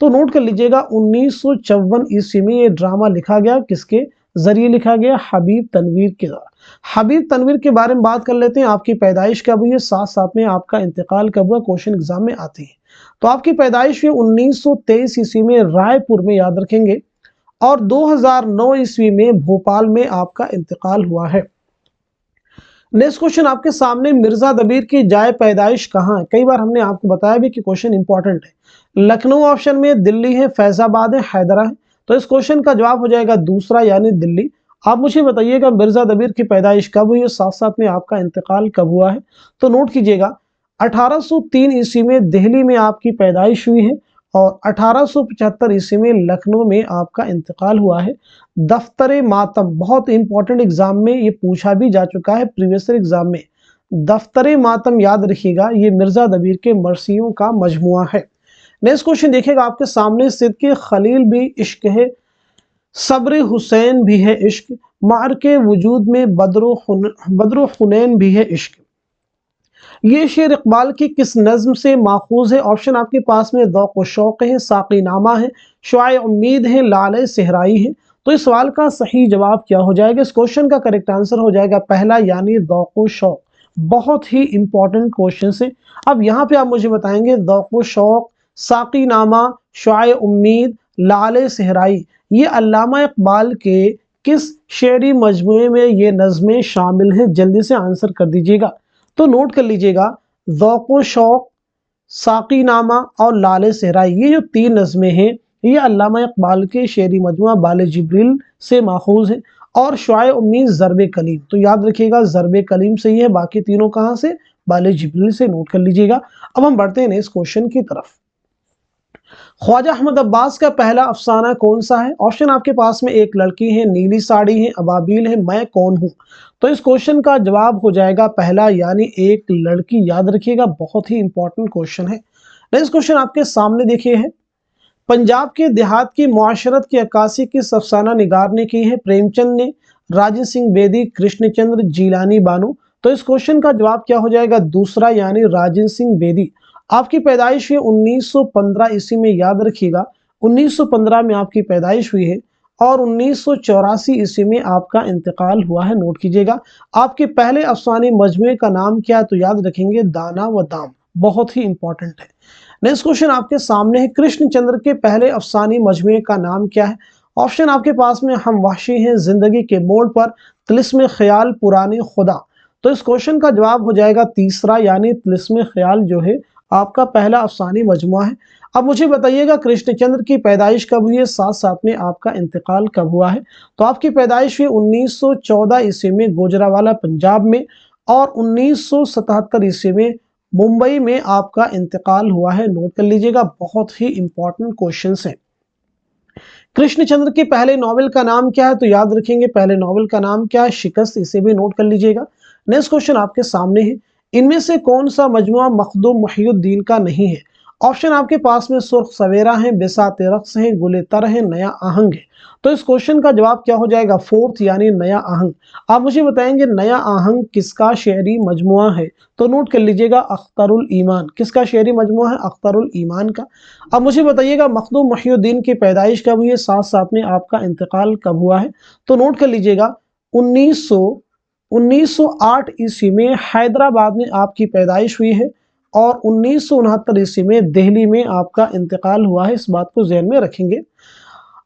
S1: तो नोट कर लीजिएगा 1954 ईस्वी में ये ड्रामा लिखा गया, किसके जरिए लिखा गया, हबीब तनवीर के द्वारा। हबीब तनवीर के बारे में बात कर लेते हैं, आपकी पैदाइश कब हुई है, साथ साथ में आपका इंतकाल कब हुआ, क्वेश्चन एग्जाम में आते हैं। तो आपकी पैदाइश हुई 1923 ईस्वी में रायपुर में, याद रखेंगे। और 2009 ईस्वी में भोपाल में आपका इंतकाल हुआ है। नेक्स्ट क्वेश्चन आपके सामने, मिर्जा दबीर की जाए पैदाइश कहाँ है। कई बार हमने आपको बताया भी कि क्वेश्चन इंपॉर्टेंट है। लखनऊ ऑप्शन में, दिल्ली है, फैजाबाद है, हैदरा है। तो इस क्वेश्चन का जवाब हो जाएगा दूसरा, यानी दिल्ली। आप मुझे बताइएगा मिर्जा दबीर की पैदाइश कब हुई है, साथ साथ में आपका इंतकाल कब हुआ है। तो नोट कीजिएगा 1803 ईस्वी में दिल्ली में आपकी पैदाइश हुई है और 1875 ईस्वी में लखनऊ में आपका इंतकाल हुआ है। दफ्तर मातम, बहुत इंपॉर्टेंट एग्जाम में ये पूछा भी जा चुका है, प्रीवियस एग्जाम में। दफ्तर मातम याद रखिएगा, ये मिर्जा दबीर के मरसियों का मजमुआ है। नेक्स्ट क्वेश्चन देखिएगा आपके सामने, सिद्दीक़ खलील भी इश्क है, सब्र हुसैन भी है इश्क, मारके वजूद में बद्रो हुनैन भी है इश्क। ये शेर इकबाल की किस नज्म से माखूज है। ऑप्शन आपके पास में ज़ौक़ व शौक़ है, साक़ी नामा है, शुआए उम्मीद है, लाले सहराई है। तो इस सवाल का सही जवाब क्या हो जाएगा, इस क्वेश्चन का करेक्ट आंसर हो जाएगा पहला, यानी ज़ौक़ व शौक़। बहुत ही इंपॉर्टेंट क्वेश्चन है। अब यहाँ पे आप मुझे बताएंगे ज़ौक़ व शौक़, साक़ी नामा, शुआए उम्मीद, लाले सहराई, ये अल्लामा इकबाल के किस शेरी मजमूए में ये नज़में शामिल हैं। जल्दी से आंसर कर दीजिएगा। तो नोट कर लीजिएगा, ज़ौक़ व शौक़, साक़ी नामा और लाले सहराई, ये जो तीन नज़में हैं ये अल्लामा इकबाल के शेरी मजमुआ बाले जिब्रील से माखूज है। और शुआए उम्मीद ज़रबे कलीम, तो याद रखिएगा ज़रबे कलीम से ही है, बाकी तीनों कहाँ से, बाले जिब्रील से। नोट कर लीजिएगा। अब हम बढ़ते हैं नेक्स्ट क्वेश्चन की तरफ। ख्वाजा अहमद अब्बास का पहला अफसाना कौन सा है। ऑप्शन आपके पास में, एक लड़की है, नीली साड़ी है, अबाबील है, मैं कौन हूँ। तो इस क्वेश्चन का जवाब हो जाएगा पहला, यानी एक लड़की। याद रखिएगा, बहुत ही इंपॉर्टेंट क्वेश्चन है। नेक्स्ट क्वेश्चन आपके सामने देखिए है, पंजाब के देहात की मुआशरत की अक्कासी किस अफसाना निगार ने की है? प्रेमचंद ने, राजन सिंह बेदी, कृष्णचंद्र, जीलानी बानो। तो इस क्वेश्चन का जवाब क्या हो जाएगा? दूसरा यानी राजन सिंह बेदी। आपकी पैदाइश हुई 1915 ईस्वी में, याद रखिएगा 1915 में आपकी पैदाइश हुई है और 1984 ईस्वी में आपका इंतकाल हुआ है, नोट कीजिएगा। आपके पहले अफसाने मजमूए का नाम क्या है? तो याद रखेंगे दाना व दाम, बहुत ही इंपॉर्टेंट है। नेक्स्ट क्वेश्चन आपके सामने है, कृष्णचंद्र के पहले अफसानी मजमूए का नाम क्या है? ऑप्शन आपके पास में, हम वहशी हैं, जिंदगी के मोड़ पर, तिलिस्म ख्याल, पुराने खुदा। तो इस क्वेश्चन का जवाब हो जाएगा तीसरा यानी तिलिस्म ख्याल जो है आपका पहला अफसानी मजमुआ है। अब मुझे बताइएगा कृष्णचंद्र की पैदाइश कब हुई है, साथ साथ में आपका इंतकाल कब हुआ है? तो आपकी पैदाइश हुई 1914 ईस्वी में गुजरावाला पंजाब में और 1977 ईस्वी में मुंबई में आपका इंतकाल हुआ है, नोट कर लीजिएगा, बहुत ही इंपॉर्टेंट क्वेश्चंस हैं। कृष्णचंद्र के पहले नॉवेल का नाम क्या है? तो याद रखेंगे पहले नॉवेल का नाम क्या है? शिकस्त, इसे भी नोट कर लीजिएगा। नेक्स्ट क्वेश्चन आपके सामने है, इनमें से कौन सा मजमुआ मखदूम मुहियुद्दीन का नहीं है? ऑप्शन आपके पास में सुर्ख सवेरा है, बिसात रक्स है, गुले तर है, नया आहंग है। तो इस क्वेश्चन का जवाब क्या हो जाएगा? फोर्थ यानी नया आहंग। आप मुझे बताएंगे नया आहंग किसका शेरी मजमुआ है? तो नोट कर लीजिएगा अख्तरुल ईमान। किसका शेरी मजमुआ है? अख्तरुल ईमान का। अब मुझे बताइएगा मखदूम मुहियुद्दीन की पैदाइश कब हुई है, साथ साथ में आपका इंतकाल कब हुआ है? तो नोट कर लीजिएगा 1908 ईस्वी में हैदराबाद में आपकी पैदाइश हुई है और 1969 ईस्वी में दिल्ली में आपका इंतकाल हुआ है, इस बात को ज़हन में रखेंगे।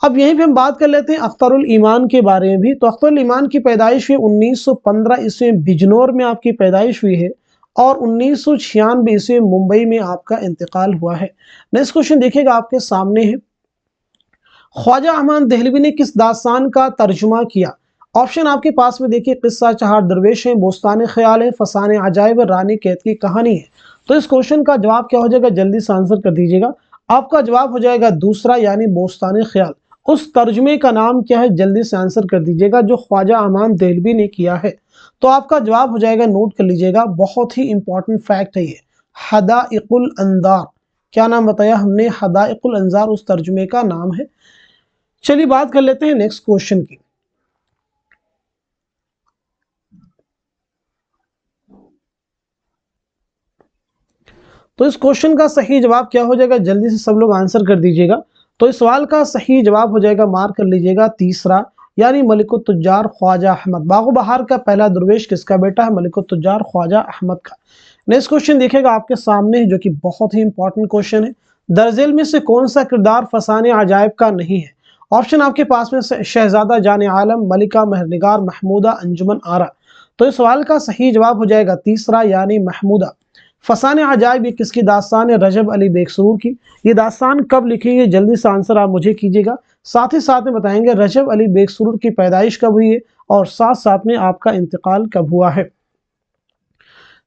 S1: अब यहीं पे हम बात कर लेते हैं अख्तरुल ईमान के बारे में भी। तो अख्तरुल ईमान की पैदाइश हुई 1915 ईस्वी में बिजनौर में आपकी पैदाइश हुई है और 1996 ईस्वी में मुंबई में आपका इंतकाल हुआ है। नेक्स्ट क्वेश्चन देखिएगा आपके सामने है, ख्वाजा अहमद दहलवी ने किस दास्तान का तर्जुमा किया? ऑप्शन आपके पास में देखिए, किस्सा चहार दरवेश है, बोस्तान ख्याल है, फसाने अजायब, रानी कैद की कहानी है। तो इस क्वेश्चन का जवाब क्या हो जाएगा? जल्दी से आंसर कर दीजिएगा। आपका जवाब हो जाएगा दूसरा यानी बोस्तान ख्याल। उस तर्जुमे का नाम क्या है? जल्दी से आंसर कर दीजिएगा, जो ख्वाजा अहमद दहलवी ने किया है। तो आपका जवाब हो जाएगा, नोट कर लीजिएगा, बहुत ही इंपॉर्टेंट फैक्ट है ये, हदाइकुल अंजार। क्या नाम बताया हमने? हदाइकुल अंजार उस तर्जुमे का नाम है। चलिए बात कर लेते हैं नेक्स्ट क्वेश्चन की। तो इस क्वेश्चन का सही जवाब क्या हो जाएगा? जल्दी से सब लोग आंसर कर दीजिएगा। तो इस सवाल का सही जवाब हो जाएगा, मार्क कर लीजिएगा, तीसरा यानी मलिकुत तुज्जार ख्वाजा अहमद। बागो बहार का पहला दरवेश किसका बेटा है? मलिकुत तुज्जार ख्वाजा अहमद का। नेक्स्ट क्वेश्चन देखिएगा आपके सामने, जो कि बहुत ही इंपॉर्टेंट क्वेश्चन है, दरजेल में से कौन सा किरदार फसाने अजायब का नहीं है? ऑप्शन आपके पास में शहजादा जाने आलम, मलिका महरनिगार, महमूदा, अंजुमन आरा। तो इस सवाल का सही जवाब हो जाएगा तीसरा यानी महमूदा। फसाने अजायब ये किसकी दास्तान है? रजब अली बेकसूर की। ये दास्तान कब लिखी है? जल्दी से आंसर आप मुझे कीजिएगा। साथ ही साथ में बताएंगे रजब अली बेकसूर की पैदाइश कब हुई है और साथ साथ में आपका इंतकाल कब हुआ है।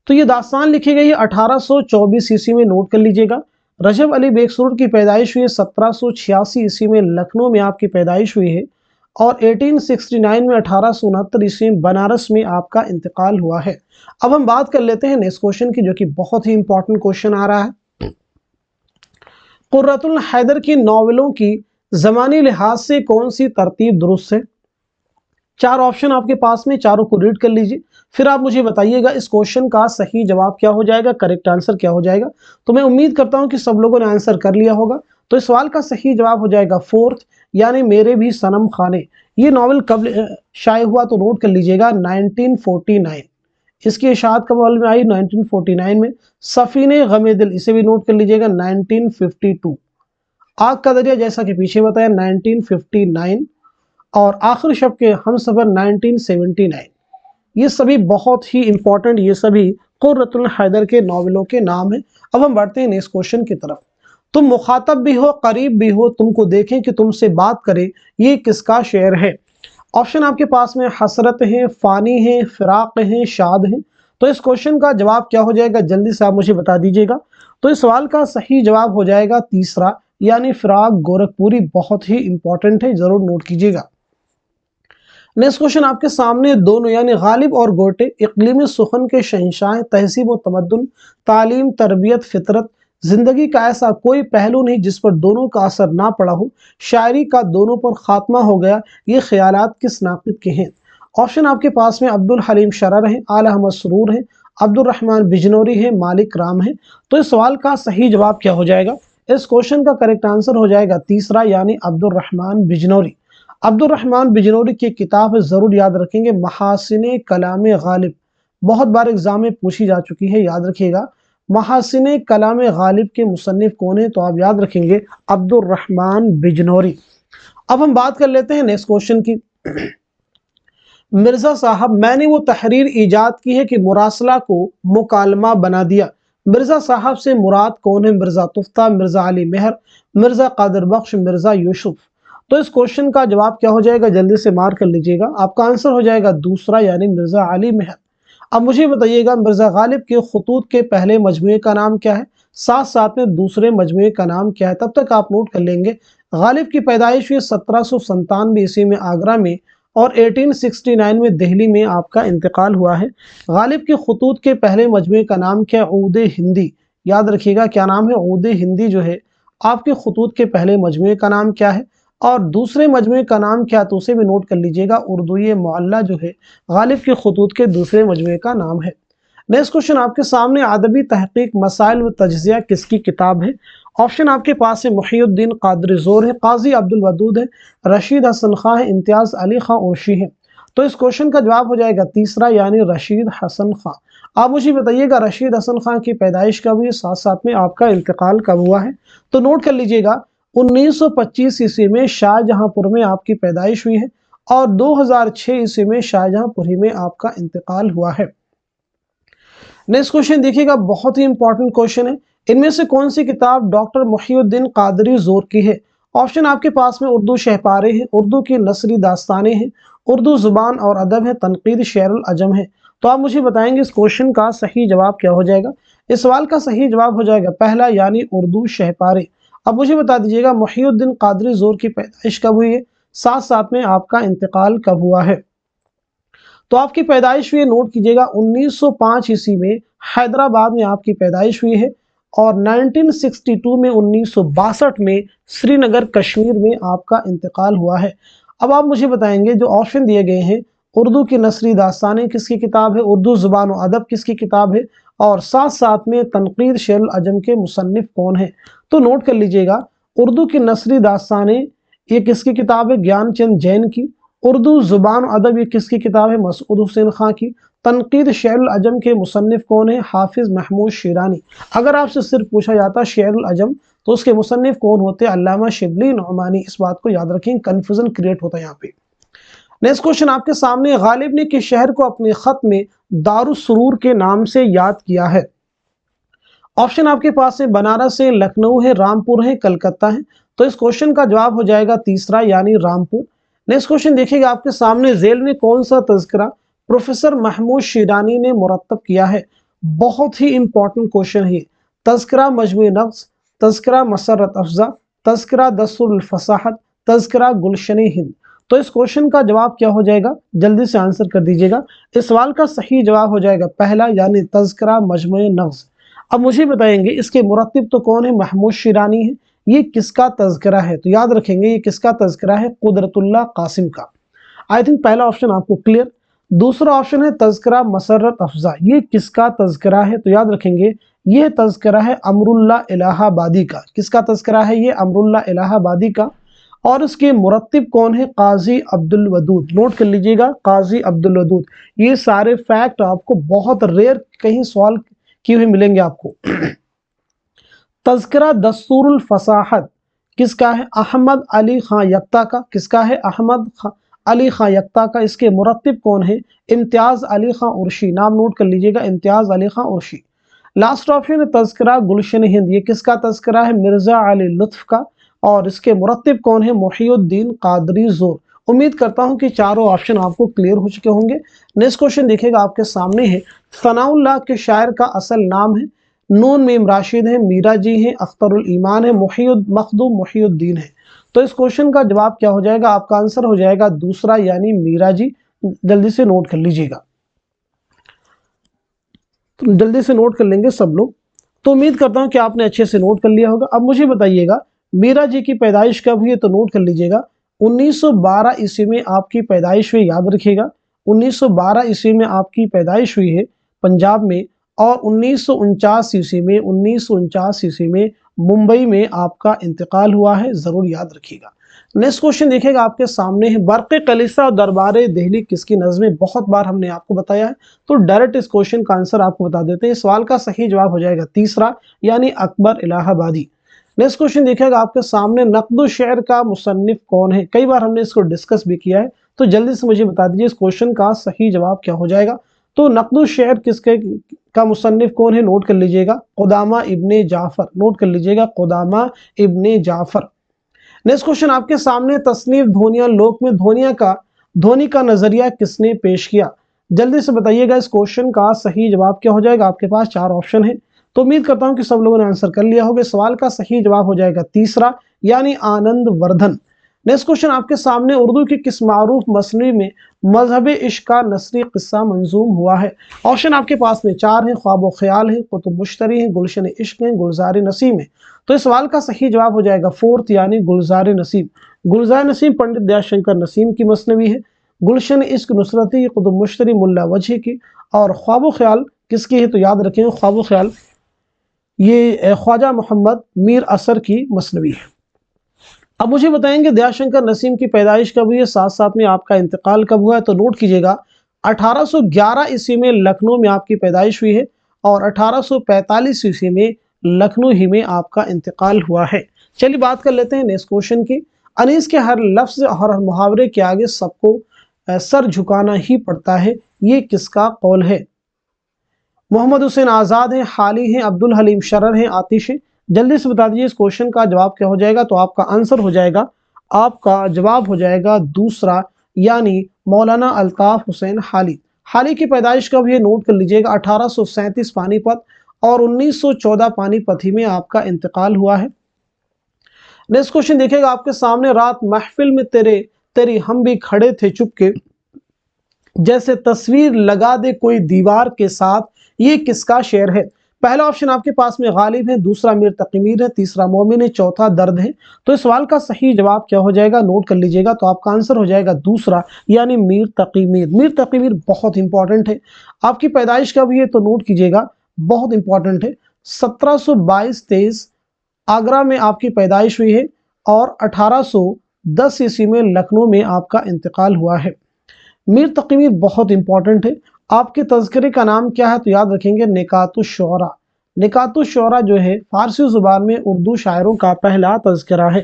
S1: तो ये दास्तान लिखी गई है 1824 ईस्वी में, नोट कर लीजिएगा। रजब अली बेकसूर की पैदाइश हुई है 1786 ईस्वी में, लखनऊ में आपकी पैदाइश हुई है और 1869 में 1869 ईस्वी में बनारस में आपका इंतकाल हुआ है। अब हम बात कर लेते हैं नेक्स्ट क्वेश्चन की, जो कि बहुत ही इंपॉर्टेंट क्वेश्चन आ रहा है। कुर्रतुल हैदर की नॉवेलों की ज़मानी लिहाज से कौन सी तरतीब दुरुस्त है? चार ऑप्शन आपके पास में, चारों को रीड कर लीजिए, फिर आप मुझे बताइएगा इस क्वेश्चन का सही जवाब क्या हो जाएगा, करेक्ट आंसर क्या हो जाएगा। तो मैं उम्मीद करता हूं कि सब लोगों ने आंसर कर लिया होगा। तो इस सवाल का सही जवाब हो जाएगा फोर्थ यानी मेरे भी सनम खाने। ये नॉवल कब शाये हुआ? तो नोट कर लीजिएगा 1949। इसकी इशाअत कब में आई? 1949 में। सफीने गमे दिल, इसे भी नोट कर लीजिएगा 1952। आग का दरिया जैसा कि पीछे बताया 1959 और आखिरी शब के हम सफर 1979। ये सभी बहुत ही इंपॉर्टेंट, ये सभी कुर्रतुल हैदर के नॉवेलों के नाम हैं। अब हम बढ़ते हैं नेक्स्ट क्वेश्चन की तरफ। तुम मुखातब भी हो, करीब भी हो, तुमको देखें कि तुमसे बात करे, ये किसका शेर है? ऑप्शन आपके पास में हसरत है, फानी है, फिराक है, शाद है। तो इस क्वेश्चन का जवाब क्या हो जाएगा? जल्दी से आप मुझे बता दीजिएगा। तो इस सवाल का सही जवाब हो जाएगा तीसरा यानी फिराक गोरखपुरी। बहुत ही इंपॉर्टेंट है, जरूर नोट कीजिएगा। नेक्स्ट क्वेश्चन आपके सामने, दोनों यानी गालिब और गोटे इक़लीम सुखन के शहंशाह, तहजीब व तमद्दुन, तालीम, तरबियत, फितरत, जिंदगी का ऐसा कोई पहलू नहीं जिस पर दोनों का असर ना पड़ा हो, शायरी का दोनों पर खात्मा हो गया, ये ख्यालात किस नाक़िद के हैं? ऑप्शन आपके पास में अब्दुल हलीम शरर है, आला अहमद सुरूर है, अब्दुल रहमान बिजनौरी है, मालिक राम है। तो इस सवाल का सही जवाब क्या हो जाएगा? इस क्वेश्चन का करेक्ट आंसर हो जाएगा तीसरा, यानी अब्दुल रहमान बिजनौरी। अब्दुल रहमान बिजनौरी की किताब है, जरूर याद रखेंगे, महासिने कलाम गालिब। बहुत बार एग्जाम में पूछी जा चुकी है, याद रखिएगा। महासिने कलाम गालिब के मुसन्निफ कौन है? तो आप याद रखेंगे अब्दुल रहमान बिजनौरी। अब हम बात कर लेते हैं नेक्स्ट क्वेश्चन की। मिर्जा साहब, मैंने वो तहरीर ईजाद की है कि मुरासला को मुकालमा बना दिया। मिर्जा साहब से मुराद कौन है? मिर्जा तुफ्ता, मिर्जा अली मेहर, मिर्जा कादिर बख्श, मिर्जा यूसुफ। तो इस क्वेश्चन का जवाब क्या हो जाएगा? जल्दी से मार्क कर लीजिएगा। आपका आंसर हो जाएगा दूसरा, यानी मिर्जा अली मेहर। अब मुझे बताइएगा, मिर्जा गालिब के खतूत के पहले मजमूए का नाम क्या है? साथ साथ में दूसरे मजमूए का नाम क्या है? तब तक आप नोट कर लेंगे। गालिब की पैदाइश हुई 1797 ईस्वी में आगरा में, और 1869 में दिल्ली में आपका इंतकाल हुआ है। गालिब के खतूत के पहले मजमूए का नाम क्या है? ऊद हिंदी। याद रखिएगा क्या नाम है? ऊद हिंदी जो है आपके खतूत के पहले मजमूए का नाम क्या है, और दूसरे मजमूए का नाम क्या है तो उसे भी नोट कर लीजिएगा। उर्दूए मुअल्ला जो है गालिब के खतूत के दूसरे मजमूए का नाम है। नेक्स्ट क्वेश्चन आपके सामने, अदबी तहकीक मसाइल व तज्जिया किसकी किताब है? ऑप्शन आपके पास है मुहियुद्दीन कादरी ज़ोर है, काजी अब्दुल वदूद है, रशीद हसन खां है, इम्तियाज़ अली खां ओशी है। तो इस क्वेश्चन का जवाब हो जाएगा तीसरा, यानी रशीद हसन खां। आप मुझे बताइएगा रशीद हसन खां की पैदाइश कब हुई, साथ साथ में आपका इंतकाल कब हुआ है? तो नोट कर लीजिएगा, 1925 ईस्वी में शाहजहांपुर में आपकी पैदाइश हुई है, और 2006 ईस्वी में शाहजहांपुरी में आपका इंतकाल हुआ है। नेक्स्ट क्वेश्चन देखिएगा, बहुत ही इंपॉर्टेंट क्वेश्चन है। इनमें से कौन सी किताब डॉक्टर मुहियुद्दीन कादरी ज़ोर की है? ऑप्शन आपके पास में उर्दू शहपारे हैं, उर्दू की नसरी दास्तानें हैं, उर्दू जुबान और अदब है, तनकीद शेरुल अजम है। तो आप मुझे बताएंगे इस क्वेश्चन का सही जवाब क्या हो जाएगा? इस सवाल का सही जवाब हो जाएगा पहला, यानी उर्दू शहपारे। अब मुझे बता दीजिएगा मुहियुद्दीन कादरी ज़ोर की पैदाइश कब हुई है, साथ साथ में आपका इंतकाल कब हुआ है? तो आपकी पैदाइश हुई है, नोट कीजिएगा, 1905 ईस्वी में हैदराबाद में आपकी पैदाइश हुई है, और 1962 में 1962 में श्रीनगर कश्मीर में आपका इंतकाल हुआ है। अब आप मुझे बताएंगे जो ऑप्शन दिए गए हैं, उर्दू की नसरी दास्तानें किसकी किताब है, उर्दू जुबान और अदब किसकी किताब है, और साथ साथ में तनकीद शेरुल अजम के मुसन्निफ कौन है? तो नोट कर लीजिएगा, उर्दू की नसरी दास्तानें ये किसकी किताब है? ज्ञानचंद जैन की। उर्दू जुबान अदब ये किसकी किताब है? मसूद हुसैन खां की। तनकीद शेरुल अजम के मुसन्निफ कौन है? हाफिज महमूद शिरानी। अगर आपसे सिर्फ पूछा जाता शेरुल अजम तो उसके मुसन्निफ कौन होते? अल्लामा शिबली नौमानी। इस बात को याद रखें, कंफ्यूजन क्रिएट होता है यहाँ पे। नेक्स्ट क्वेश्चन आपके सामने, गालिब ने किस शहर को अपने खत में दारुस सुरूर के नाम से याद किया है? ऑप्शन आपके पास है बनारस है, लखनऊ है, रामपुर है, कलकत्ता है। तो इस क्वेश्चन का जवाब हो जाएगा तीसरा, यानी रामपुर। नेक्स्ट क्वेश्चन देखिएगा आपके सामने, जेल में कौन सा तज़किरा प्रोफेसर महमूद शिरानी ने मुरत्तब किया है? बहुत ही इंपॉर्टेंट क्वेश्चन है। तज़किरा मजमू नफ्स, तज़किरा मसरत अफजा, तज़किरा दस्तूरुल फसाहत, तज़किरा गुलशन हिंद। तो इस क्वेश्चन का जवाब क्या हो जाएगा? जल्दी से आंसर कर दीजिएगा। इस सवाल का सही जवाब हो जाएगा पहला, यानी तज़किरा मजमू नफ्स। अब मुझे बताएंगे इसके मुरत्तिब तो कौन है? महमूद शिरानी है। ये किसका तज़किरा है? तो याद रखेंगे ये किसका तज़किरा है? कुदरतुल्लाह कासिम का। आई थिंक पहला ऑप्शन आपको क्लियर। दूसरा ऑप्शन है तज़किरा मसरत अफजा, ये किसका तज़किरा है? तो याद रखेंगे ये तज़किरा है अमरुल्लाह इलाहाबादी का। किसका तज़किरा है? ये अमरुल्लाह इलाहाबादी का। और इसके मुरत्तिब कौन है? काजी अब्दुल वदूद। नोट कर लीजिएगा, काजी अब्दुल वदूद। ये सारे फैक्ट आपको बहुत रेयर कहीं सवाल किए हुए मिलेंगे आपको। तज़किरा दस्तूरुल फसाहत किसका है? अहमद अली खां यक्ता का। किसका है? अहमद अली खां यक्ता का। इसके मुरत्तिब कौन है? इम्तियाज़ अली खां उर्शी। नाम नोट कर लीजिएगा, इम्तियाज़ अली खां उर्शी। लास्ट ऑप्शन है तज़किरा गुलशन हिंद, ये किसका तज़किरा है? मिर्जा अली लुत्फ का। और इसके मुरत्तिब कौन है? मुहियुद्दीन कादरी ज़ोर। उम्मीद करता हूं कि चारों ऑप्शन आपको क्लियर हो चुके होंगे। नेक्स्ट क्वेश्चन देखिएगा आपके सामने है, सनाउल्लाह के शायर का असल नाम है? नून मीम राशिद है, मीरा जी हैं, अख्तरुल ईमान है, मखदूम मुहियुद्दीन है। तो इस क्वेश्चन का जवाब क्या हो जाएगा? आपका आंसर हो जाएगा दूसरा, यानी मीरा जी। जल्दी से नोट कर लीजिएगा, तो जल्दी से नोट कर लेंगे सब लोग। तो उम्मीद करता हूं कि आपने अच्छे से नोट कर लिया होगा। अब मुझे बताइएगा मीरा जी की पैदाइश कब हुई है, तो नोट कर लीजिएगा 1912 ईस्वी में आपकी पैदाइश हुई, याद रखिएगा 1912 ईस्वी में आपकी पैदाइश हुई है पंजाब में, और 1949 ईस्वी में मुंबई में आपका इंतकाल हुआ है, जरूर याद रखिएगा। नेक्स्ट क्वेश्चन देखिएगा आपके सामने है, बरक़े कलीसा और दरबारे दहली किसकी नज़्म? बहुत बार हमने आपको बताया है, तो डायरेक्ट इस क्वेश्चन का आंसर आपको बता देते हैं। सवाल का सही जवाब हो जाएगा तीसरा, यानी अकबर इलाहाबादी। नेक्स्ट क्वेश्चन देखिएगा आपके सामने, नक़्द शेर का मुसन्निफ कौन है? कई बार हमने इसको डिस्कस भी किया है, तो जल्दी से मुझे बता दीजिए इस क्वेश्चन का सही जवाब क्या हो जाएगा। तो नक़्द शेर किसके का मुसन्निफ कौन है? नोट कर लीजिएगा क़ुदामा इब्ने जाफर, नोट कर लीजिएगा क़ुदामा इब्ने जाफर। नेक्स्ट क्वेश्चन आपके सामने, तसनीफ धोनिया लोक में धोनी का नजरिया किसने पेश किया? जल्दी से बताइएगा इस क्वेश्चन का सही जवाब क्या हो जाएगा। आपके पास 4 ऑप्शन है, तो उम्मीद करता हूं कि सब लोगों ने आंसर कर लिया होगा। सवाल का सही जवाब हो जाएगा तीसरा, यानी आनंद वर्धन। नेक्स्ट क्वेश्चन आपके सामने, उर्दू की किस मारूफ मसनवी में मजहब इश्क का नसरी किस्सा मंजूम हुआ है? ऑप्शन आपके पास में 4 है, ख्वाब ख्याल है, कुतुब मुश्तरी है, गुलशन इश्क है, गुलजार नसीम है। तो इस सवाल का सही जवाब हो जाएगा फोर्थ, यानी गुलजार नसीम। गुलजार नसीम पंडित दयाशंकर नसीम की मसनवी है, गुलशन इश्क नुसरती, कुतुब मुश्तरी मुल्ला वजह की, और ख्वाब ख्याल किसकी है? तो याद रखें ख्वाब ख्याल ये ख्वाजा मोहम्मद मीर असर की मसनवी है। अब मुझे बताएंगे दयाशंकर नसीम की पैदाइश कब हुई है, साथ साथ में आपका इंतकाल कब हुआ है? तो नोट कीजिएगा 1811 ईस्वी में लखनऊ में आपकी पैदाइश हुई है, और 1845 ईस्वी में लखनऊ ही में आपका इंतकाल हुआ है। चलिए बात कर लेते हैं नेक्स्ट क्वेश्चन की। अनीस के हर लफ्ज और हर मुहावरे के आगे सबको सर झुकाना ही पड़ता है, ये किसका कौल है? मोहम्मद हुसैन आज़ाद हैं, हाली हैं, अब्दुल हलीम शरर हैं, आतिश हैं। जल्दी से बता दीजिए इस क्वेश्चन का जवाब क्या हो जाएगा। तो आपका आंसर हो जाएगा, आपका जवाब हो जाएगा दूसरा, यानी मौलाना अल्ताफ हुसैन हाली। हाली की पैदाइश कब है? नोट कर लीजिएगा 1837 पानीपत, और 1914 पानीपत ही में आपका इंतकाल हुआ है। नेक्स्ट क्वेश्चन देखिएगा आपके सामने, रात महफिल में तेरी हम भी खड़े थे चुपके, जैसे तस्वीर लगा दे कोई दीवार के साथ, ये किसका शेर है? पहला ऑप्शन आपके पास में गालिब है, दूसरा मीर तकी मीर है, तीसरा मोमिन है, चौथा दर्द है। तो इस सवाल का सही जवाब क्या हो जाएगा? नोट कर लीजिएगा। तो आपका आंसर हो जाएगा दूसरा, यानी मीर तकी मीर। मीर तकी मीर बहुत इंपॉर्टेंट है। आपकी पैदाइश कब हुई है? तो नोट कीजिएगा, बहुत इंपॉर्टेंट है। 1722-23 आगरा में आपकी पैदाइश हुई है, और 1810 ईस्वी में लखनऊ में आपका इंतकाल हुआ है। मीर तकी मीर बहुत इंपॉर्टेंट है। आपके तज़किरे का नाम क्या है? तो याद रखेंगे निकातुश्शुअरा। निकातुश्शुअरा जो है फारसी जुबान में उर्दू शायरों का पहला तज़किरा है।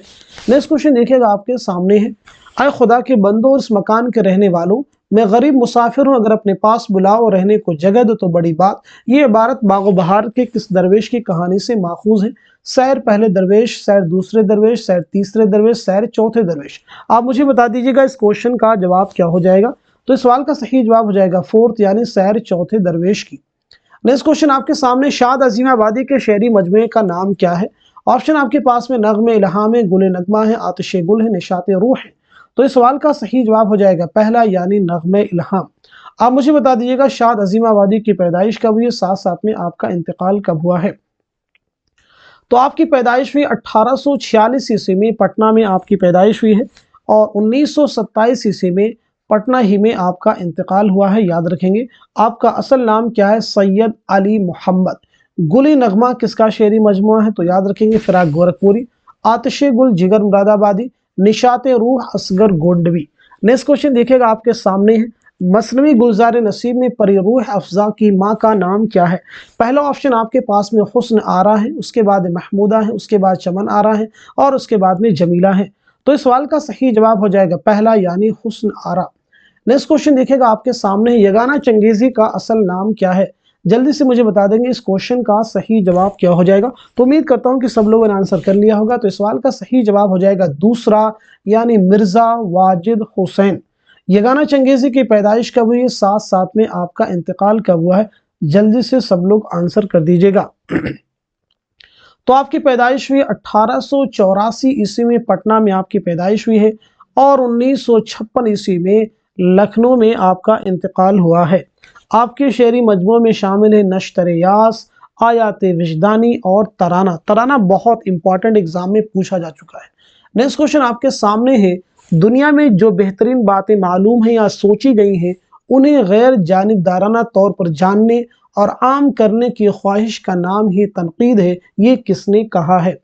S1: नेक्स्ट क्वेश्चन देखिएगा आपके सामने है, आए खुदा के बंदो और इस मकान के रहने वालों, मैं गरीब मुसाफिर हूँ, अगर अपने पास बुलाओ रहने को जगह दो तो बड़ी बात। ये इबारत बागो बहार के किस दरवेश की कहानी से माखूज है? सैर पहले दरवेश, सैर दूसरे दरवेश, सैर तीसरे दरवेश, सैर चौथे दरवेश। आप मुझे बता दीजिएगा इस क्वेश्चन का जवाब क्या हो जाएगा। तो इस सवाल का सही जवाब हो जाएगा फोर्थ, यानी सैर चौथे दरवेश की। नेक्स्ट क्वेश्चन आपके सामने, शाद अजीमाबादी के शेरी मजमूए का नाम क्या है? ऑप्शन आपके पास में नग़्मे इल्हाम है, गुल नगमा है, आतिश गुल है, निशात रूह है। तो इस सवाल का सही जवाब हो जाएगा पहला, यानी नग़्मे इल्हाम। आप मुझे बता दीजिएगा शाद अजीमाबादी की पैदाइश कब हुई है, साथ साथ में आपका इंतकाल कब हुआ है? तो आपकी पैदाइश हुई 1846 ईस्वी में पटना में आपकी पैदाइश हुई है, और 1927 ईस्वी में पटना ही में आपका इंतकाल हुआ है। याद रखेंगे आपका असल नाम क्या है? सैयद अली मोहम्मद। गुली नगमा किसका शेरी मजमुआ है? तो याद रखेंगे फिराक गोरखपुरी, आतिश गुल जिगर मुरादाबादी, निशात रूह असगर गोंडवी। नेक्स्ट क्वेश्चन देखिएगा आपके सामने है, मसनवी गुलजार नसीब में परी रूह अफजा की माँ का नाम क्या है? पहला ऑप्शन आपके पास में हुस्न आरा है, उसके बाद महमूदा है, उसके बाद चमन आरा है, और उसके बाद में जमीला है। तो इस सवाल का सही जवाब हो जाएगा पहला, यानी हुस्न आरा। नेक्स्ट क्वेश्चन देखिएगा आपके सामने, यगाना चंगेजी का असल नाम क्या है? जल्दी से मुझे बता देंगे इस क्वेश्चन का सही जवाब क्या हो जाएगा। तो उम्मीद करता हूं कि सब लोगों ने आंसर कर लिया होगा। तो इस सवाल का सही जवाब हो जाएगा दूसरा, यानी मिर्जा वाजिद हुसैन। यगाना चंगेजी की पैदाइश कब हुई है, साथ साथ में आपका इंतकाल कब हुआ है? जल्दी से सब लोग आंसर कर दीजिएगा। तो आपकी पैदाइश हुई 1884 ईस्वी में पटना में आपकी पैदाइश हुई है, और 1956 ईस्वी में लखनऊ में आपका इंतकाल हुआ है। आपके शेरी मजमू में शामिल है नश्तर यास, आयात विजदानी और तराना। तराना बहुत इंपॉर्टेंट एग्जाम में पूछा जा चुका है। नेक्स्ट क्वेश्चन आपके सामने है, दुनिया में जो बेहतरीन बातें मालूम हैं या सोची गई हैं उन्हें गैर जानिबदाराना तौर पर जानने और आम करने की ख्वाहिश का नाम ही तनकीद है, ये किसने कहा है?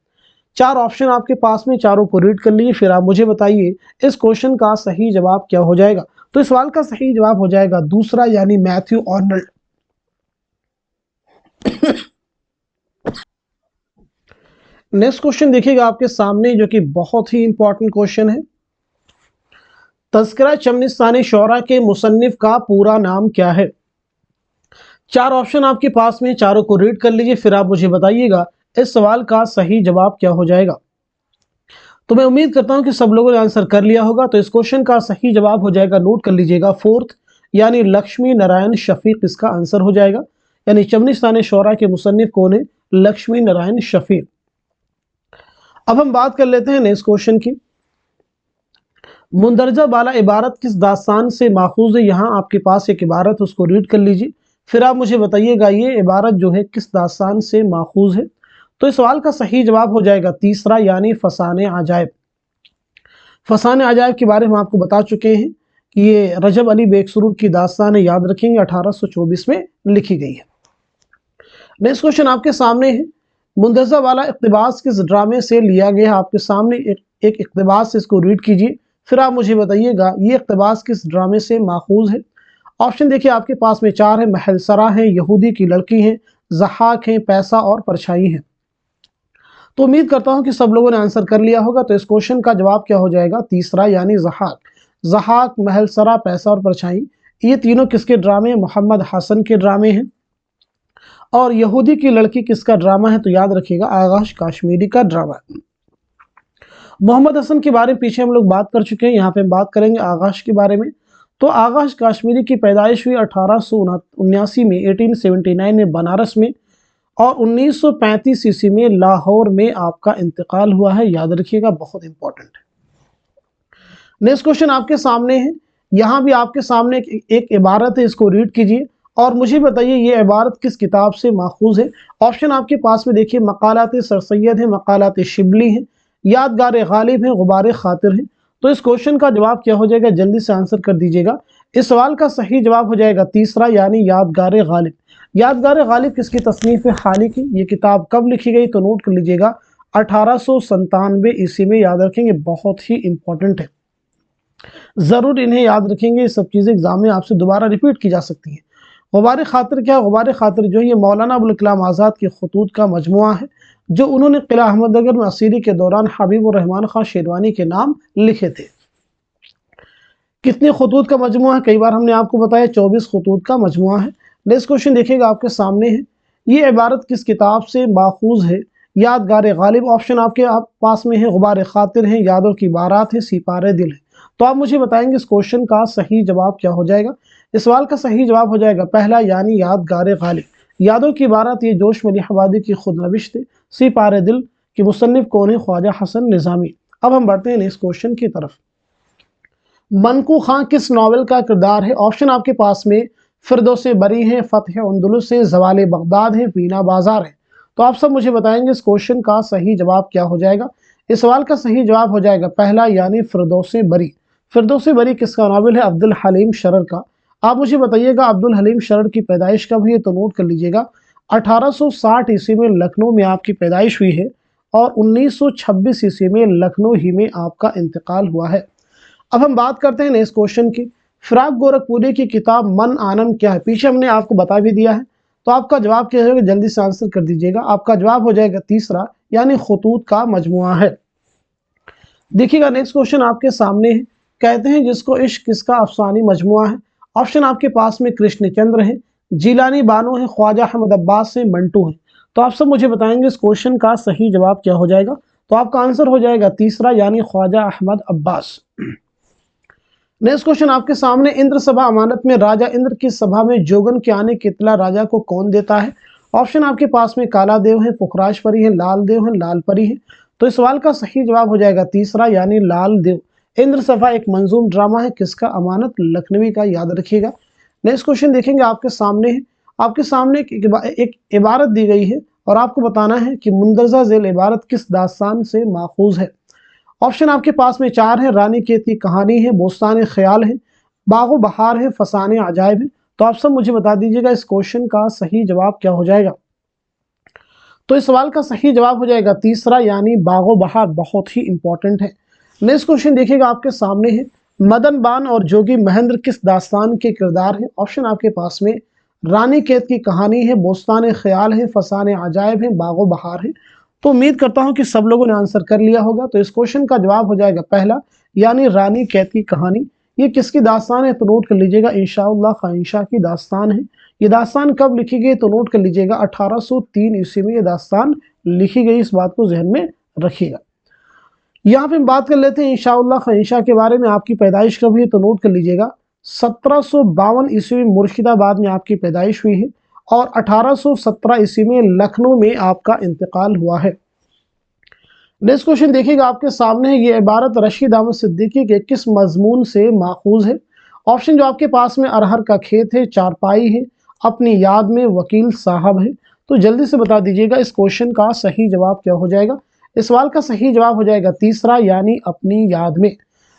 S1: चार ऑप्शन आपके पास में, चारों को रीड कर लीजिए, फिर आप मुझे बताइए इस क्वेश्चन का सही जवाब क्या हो जाएगा। तो इस सवाल का सही जवाब हो जाएगा दूसरा, यानी मैथ्यू आर्नल्ड। नेक्स्ट क्वेश्चन देखिएगा आपके सामने, जो कि बहुत ही इंपॉर्टेंट क्वेश्चन है। तज़किरा चमनिस्तानी शोरा के मुसन्निफ का पूरा नाम क्या है? चार ऑप्शन आपके पास में, चारों को रीड कर लीजिए, फिर आप मुझे बताइएगा इस सवाल का सही जवाब क्या हो जाएगा। तो मैं उम्मीद करता हूं कि सब लोगों ने आंसर कर लिया होगा। तो इस क्वेश्चन का सही जवाब हो जाएगा, नोट कर लीजिएगा, फोर्थ, यानी लक्ष्मी नारायण शफीक इसका आंसर हो जाएगा। यानी चमनिस्तानी शोरा के मुसन्निफ कौन है? लक्ष्मी नारायण शफीक। अब हम बात कर लेते हैं नेक्स्ट क्वेश्चन की। मुंदरजा बाला इबारत किस दास्तान से माखूज है? यहाँ आपके पास एक इबारत, उसको रीड कर लीजिए, फिर आप मुझे बताइएगा ये इबारत जो है किस दास्तान से माखूज है। तो इस सवाल का सही जवाब हो जाएगा तीसरा, यानी फसाने अजायब। फसाने अजायब के बारे में आपको बता चुके हैं कि ये रजब अली बेकसरूर की दास्तान है, याद रखेंगे 1824 में लिखी गई है। नेक्स्ट क्वेश्चन आपके सामने है, मुंदरजा वाला इक़्तिबास किस ड्रामे से लिया गया? आपके सामने एक इक़्तिबास, इसको रीड कीजिए, फिर आप मुझे बताइएगा ये इक़्तिबास किस ड्रामे से माखूज है। ऑप्शन देखिए आपके पास में चार है, महलसरा है, यहूदी की लड़की है, ज़हाक है, पैसा और परछाई है। तो उम्मीद करता हूं कि सब लोगों ने आंसर कर लिया होगा। तो इस क्वेश्चन का जवाब क्या हो जाएगा? तीसरा, यानी ज़हाक। ज़हाक, महलसरा, पैसा और परछाई, ये तीनों किसके ड्रामे? मोहम्मद हसन के ड्रामे हैं। और यहूदी की लड़की किसका ड्रामा है? तो याद रखिएगा आगाश काश्मीरी का ड्रामा। मोहम्मद हसन के बारे में पीछे हम लोग बात कर चुके हैं, यहाँ पे हम बात करेंगे आगाश के बारे में। तो आगाश काश्मीरी की पैदाइश हुई 1879 में, 1879 में बनारस में, और 1935 ईस्वी में लाहौर में आपका इंतकाल हुआ है, याद रखिएगा, बहुत इंपॉर्टेंट है। नेक्स्ट क्वेश्चन आपके सामने है, यहाँ भी आपके सामने एक इबारत है, इसको रीड कीजिए और मुझे बताइए ये इबारत किस किताब से माखूज है। ऑप्शन आपके पास में देखिए, मकालात सर सैयद है, मकालात शिबली है, यादगार गालिब है, गुबार खातिर है। तो इस क्वेश्चन का जवाब क्या हो जाएगा? जल्दी से आंसर कर दीजिएगा। इस सवाल का सही जवाब हो जाएगा तीसरा, यानी यादगार गालिब। यादगार गालिब किसकी तसनीफ है? हाली की। ये किताब कब लिखी गई? तो नोट कर लीजिएगा 1897 ईस्वी में, याद रखेंगे, बहुत ही इंपॉर्टेंट है, जरूर इन्हें याद रखेंगे। ये सब चीजें एग्जाम में आपसे दोबारा रिपीट की जा सकती हैं। गुबार खातिर क्या? गुबार खातिर जो है ये मौलाना अबुल कलाम आज़ाद के खतूत का मजमुआ है, जो उन्होंने किला अहमदनगर में असीरी के दौरान हबीबुर रहमान खान शेरवानी के नाम लिखे थे। कितने खतूत का मजमुआ है? कई बार हमने आपको बताया 24 खतूत का मजमुआ है। नेक्स्ट क्वेश्चन देखिएगा आपके सामने है, ये इबारत किस किताब से माखूज है? यादगार गालिब ऑप्शन आपके पास में है, गुबार खातिर है, यादों की बारात है, सिपारे दिल है। तो आप मुझे बताएंगे इस क्वेश्चन का सही जवाब क्या हो जाएगा। इस सवाल का सही जवाब हो जाएगा पहला, यानी यादगार गालिब। यादों की बारात ये जोश मली हवादी की खुद नविश थे। सिपारे दिल की मुसन्निफ कौन है? ख्वाजा हसन निज़ामी। अब हम बढ़ते हैं नेक्स्ट क्वेश्चन की तरफ। मनकू खां किस नावल का किरदार है? ऑप्शन आपके पास में फिरदौस बरी है, फतह अंदलुस है, ज़वाल बगदाद है, वीना बाजार है। तो आप सब मुझे बताएंगे इस क्वेश्चन का सही जवाब क्या हो जाएगा। इस सवाल का सही जवाब हो जाएगा पहला, यानी फिरदौस बरी। फिरदौस बरी किसका नावल है? अब्दुल हलीम शरर का। आप मुझे बताइएगा अब्दुल हलीम शरर की पैदाइश कब हुई है? तो नोट कर लीजिएगा 1860 ईस्वी में लखनऊ में आपकी पैदाइश हुई है, और 1926 ईस्वी में लखनऊ ही में आपका इंतकाल हुआ है। अब हम बात करते हैं नेक्स्ट क्वेश्चन की। फिराक गोरखपुरी की किताब मन आनम क्या है? पीछे हमने आपको बता भी दिया है। तो आपका जवाब क्या होगा? जल्दी से आंसर कर दीजिएगा। आपका जवाब हो जाएगा तीसरा, यानी खतूत का मजमुआ है। देखिएगा नेक्स्ट क्वेश्चन आपके सामने है, कहते हैं जिसको इश्क किसका अफसानी मजमुआ है? ऑप्शन आपके पास में कृष्णचंद्र है, जिलानी बानो है, ख्वाजा अहमद अब्बास है, मंटू है। तो आप सब मुझे बताएंगे इस क्वेश्चन का सही जवाब क्या हो जाएगा। तो आपका आंसर हो जाएगा तीसरा, यानी ख्वाजा अहमद अब्बास। नेक्स्ट क्वेश्चन आपके सामने, इंद्र सभा अमानत में राजा इंद्र की सभा में जोगन के आने की इत्तला राजा को कौन देता है? ऑप्शन आपके पास में काला देव है, पुखराज परी है, लाल देव है, लाल परी है। तो इस सवाल का सही जवाब हो जाएगा तीसरा, यानी लाल देव। इंद्र सभा एक मंजूम ड्रामा है, किसका? अमानत लखनवी का, याद रखिएगा। नेक्स्ट क्वेश्चन देखेंगे आपके सामने है, आपके सामने एक इबारत दी गई है और आपको बताना है कि मुंदरजा झेल इबारत किस दास्तान से माखूज है। ऑप्शन आपके पास में 4 है। रानी कैद की कहानी है, बोस्तान ख्याल है, बागो बहार है, फसाने अजायब है। तो आप सब मुझे बता दीजिएगा इस क्वेश्चन का सही जवाब क्या हो जाएगा। तो इस सवाल का सही जवाब हो जाएगा तीसरा, यानी बागो बहार। बहुत ही इंपॉर्टेंट है। नेक्स्ट क्वेश्चन देखिएगा आपके सामने है, मदन बान और जोगी महेंद्र किस दास्तान के किरदार हैं। ऑप्शन आपके पास में रानी कैद की कहानी है, बोस्तान ख्याल है, फसाने अजायब है, बागो बहार है। तो उम्मीद करता हूं कि सब लोगों ने आंसर कर लिया होगा। तो इस क्वेश्चन का जवाब हो जाएगा पहला, यानी रानी कैद की कहानी। ये किसकी दास्तान है तो नोट कर लीजिएगा, इंशाअल्लाह खानिशा की दास्तान है। ये दास्तान कब लिखी गई तो नोट कर लीजिएगा 1803 ईस्वी में ये दास्तान लिखी गई। इस बात को जहन में रखिएगा। यहाँ पे हम बात कर लेते हैं इंशाअल्लाह खानिशा के बारे में। आपकी पैदाइश कब हुई तो नोट कर लीजिएगा 1752 ईस्वी में मुर्शिदाबाद में आपकी पैदाइश हुई है और 1817 ईस्वी में लखनऊ में आपका इंतकाल हुआ है। नेक्स्ट क्वेश्चन देखिएगा आपके सामने है, ये इबारत रशीद अहमद सिद्दीकी के किस मजमून से माखूज है। ऑप्शन जो आपके पास में अरहर का खेत है, चारपाई है, अपनी याद में, वकील साहब है। तो जल्दी से बता दीजिएगा इस क्वेश्चन का सही जवाब क्या हो जाएगा। इस सवाल का सही जवाब हो जाएगा तीसरा, यानी अपनी याद में।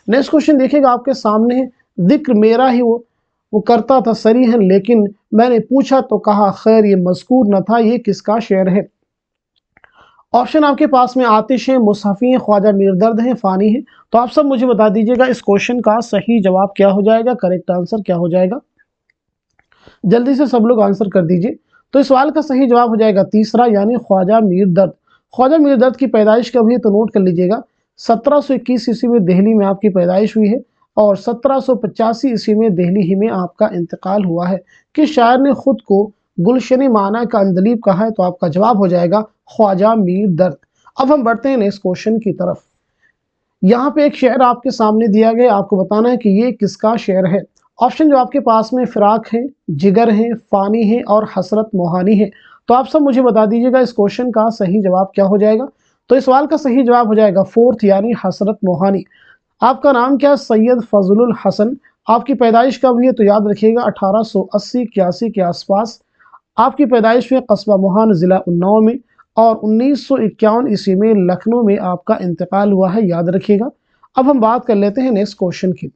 S1: नेक्स्ट क्वेश्चन देखिएगा आपके सामने है, जिक्र मेरा ही वो करता था सरी है, लेकिन मैंने पूछा तो कहा खैर ये मज़कूर न था। ये किसका शेर है। ऑप्शन आपके पास में आतिश है, मुसहफ़ी है, ख्वाजा मीरदर्द है, फ़ानी है। तो आप सब मुझे बता दीजिएगा इस क्वेश्चन का सही जवाब क्या हो जाएगा, करेक्ट आंसर क्या हो जाएगा। जल्दी से सब लोग आंसर कर दीजिए। तो इस सवाल का सही जवाब हो जाएगा तीसरा, यानी ख्वाजा मीरदर्द। ख्वाजा मीरदर्द की पैदाइश कब हुई तो नोट कर लीजिएगा 1721 ईस्वी में दिल्ली में आपकी पैदाइश हुई है और 1785 ईस्वी में दिल्ली ही में आपका इंतकाल हुआ है। किस शायर ने खुद को गुलशन माना का अंदलीब कहा है तो आपका जवाब हो जाएगा ख्वाजा मीरदर्द। अब हम बढ़ते हैं नेक्स्ट क्वेश्चन की तरफ। यहाँ पे एक शेर आपके सामने दिया गया, आपको बताना है कि ये किसका शेर है। ऑप्शन जो आपके पास में फिराक है, जिगर है, फानी है और हसरत मोहानी है। तो आप सब मुझे बता दीजिएगा इस क्वेश्चन का सही जवाब क्या हो जाएगा। तो इस सवाल का सही जवाब हो जाएगा फोर्थ, यानी हसरत मोहानी। आपका नाम क्या है, सैयद फजलुल हसन। आपकी पैदाइश कब हुई है तो याद रखिएगा 1880-81 के आसपास आपकी पैदाइश हुई कस्बा मोहान ज़िला उन्नाव में और 1951 ईस्वी में लखनऊ में आपका इंतकाल हुआ है, याद रखिएगा। अब हम बात कर लेते हैं नेक्स्ट क्वेश्चन की।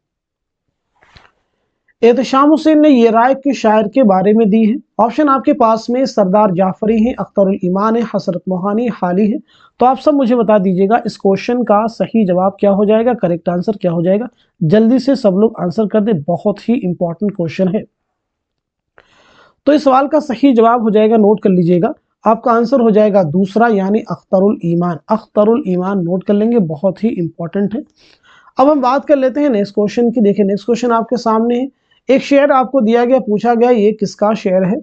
S1: एहतशाम हुसैन ने ये राय किस शायर के बारे में दी है। ऑप्शन आपके पास में सरदार जाफरी है, अख्तरुल ईमान है, हसरत मोहानी, हाली है। तो आप सब मुझे बता दीजिएगा इस क्वेश्चन का सही जवाब क्या हो जाएगा, करेक्ट आंसर क्या हो जाएगा। जल्दी से सब लोग आंसर कर दे, बहुत ही इंपॉर्टेंट क्वेश्चन है। तो इस सवाल का सही जवाब हो जाएगा, नोट कर लीजिएगा, आपका आंसर हो जाएगा दूसरा, यानी अख्तरुल ईमान। अख्तरुल ईमान नोट कर लेंगे, बहुत ही इंपॉर्टेंट है। अब हम बात कर लेते हैं नेक्स्ट क्वेश्चन की। देखिए नेक्स्ट क्वेश्चन आपके सामने है, एक शेर आपको दिया गया, पूछा गया ये किसका शेर है।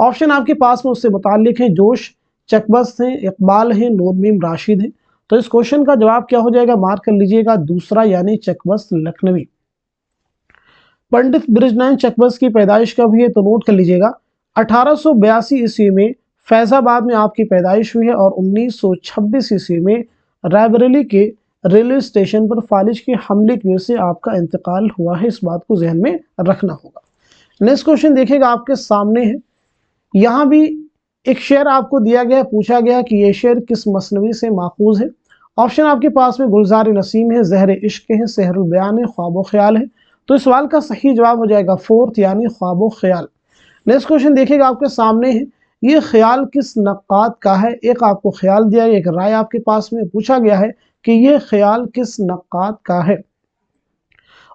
S1: ऑप्शन आपके पास में उससे मुताल्लिक है, जोश, चकबस्त है, इकबाल है, नूरमीम राशिद है। तो इस क्वेश्चन का जवाब क्या हो जाएगा, मार्क कर लीजिएगा दूसरा, यानी चकबस्त लखनवी। पंडित ब्रिजनयन चकबस्त की पैदाइश कब हुई है तो नोट कर लीजिएगा 1882 ईस्वी में फैजाबाद में आपकी पैदाइश हुई है और 1926 ईस्वी में रायबरेली के रेलवे स्टेशन पर फालिज के हमले की वजह से आपका इंतकाल हुआ है। इस बात को जहन में रखना होगा। नेक्स्ट क्वेश्चन देखिएगा आपके सामने है, यहाँ भी एक शेर आपको दिया गया, पूछा गया कि ये शेर किस मसनवी से माखूज है। ऑप्शन आपके पास में गुलजार नसीम है, जहर इश्क है, सहरुल बयान है, ख्वाब ख्याल है। तो इस सवाल का सही जवाब हो जाएगा फोर्थ, यानी ख्वाब ख्याल। नेक्स्ट क्वेश्चन देखिएगा आपके सामने है, ये ख्याल किस नक्कात का है। एक आपको ख्याल दिया गया, एक राय आपके पास में पूछा गया है कि ये ख्याल किस नक्कात का है।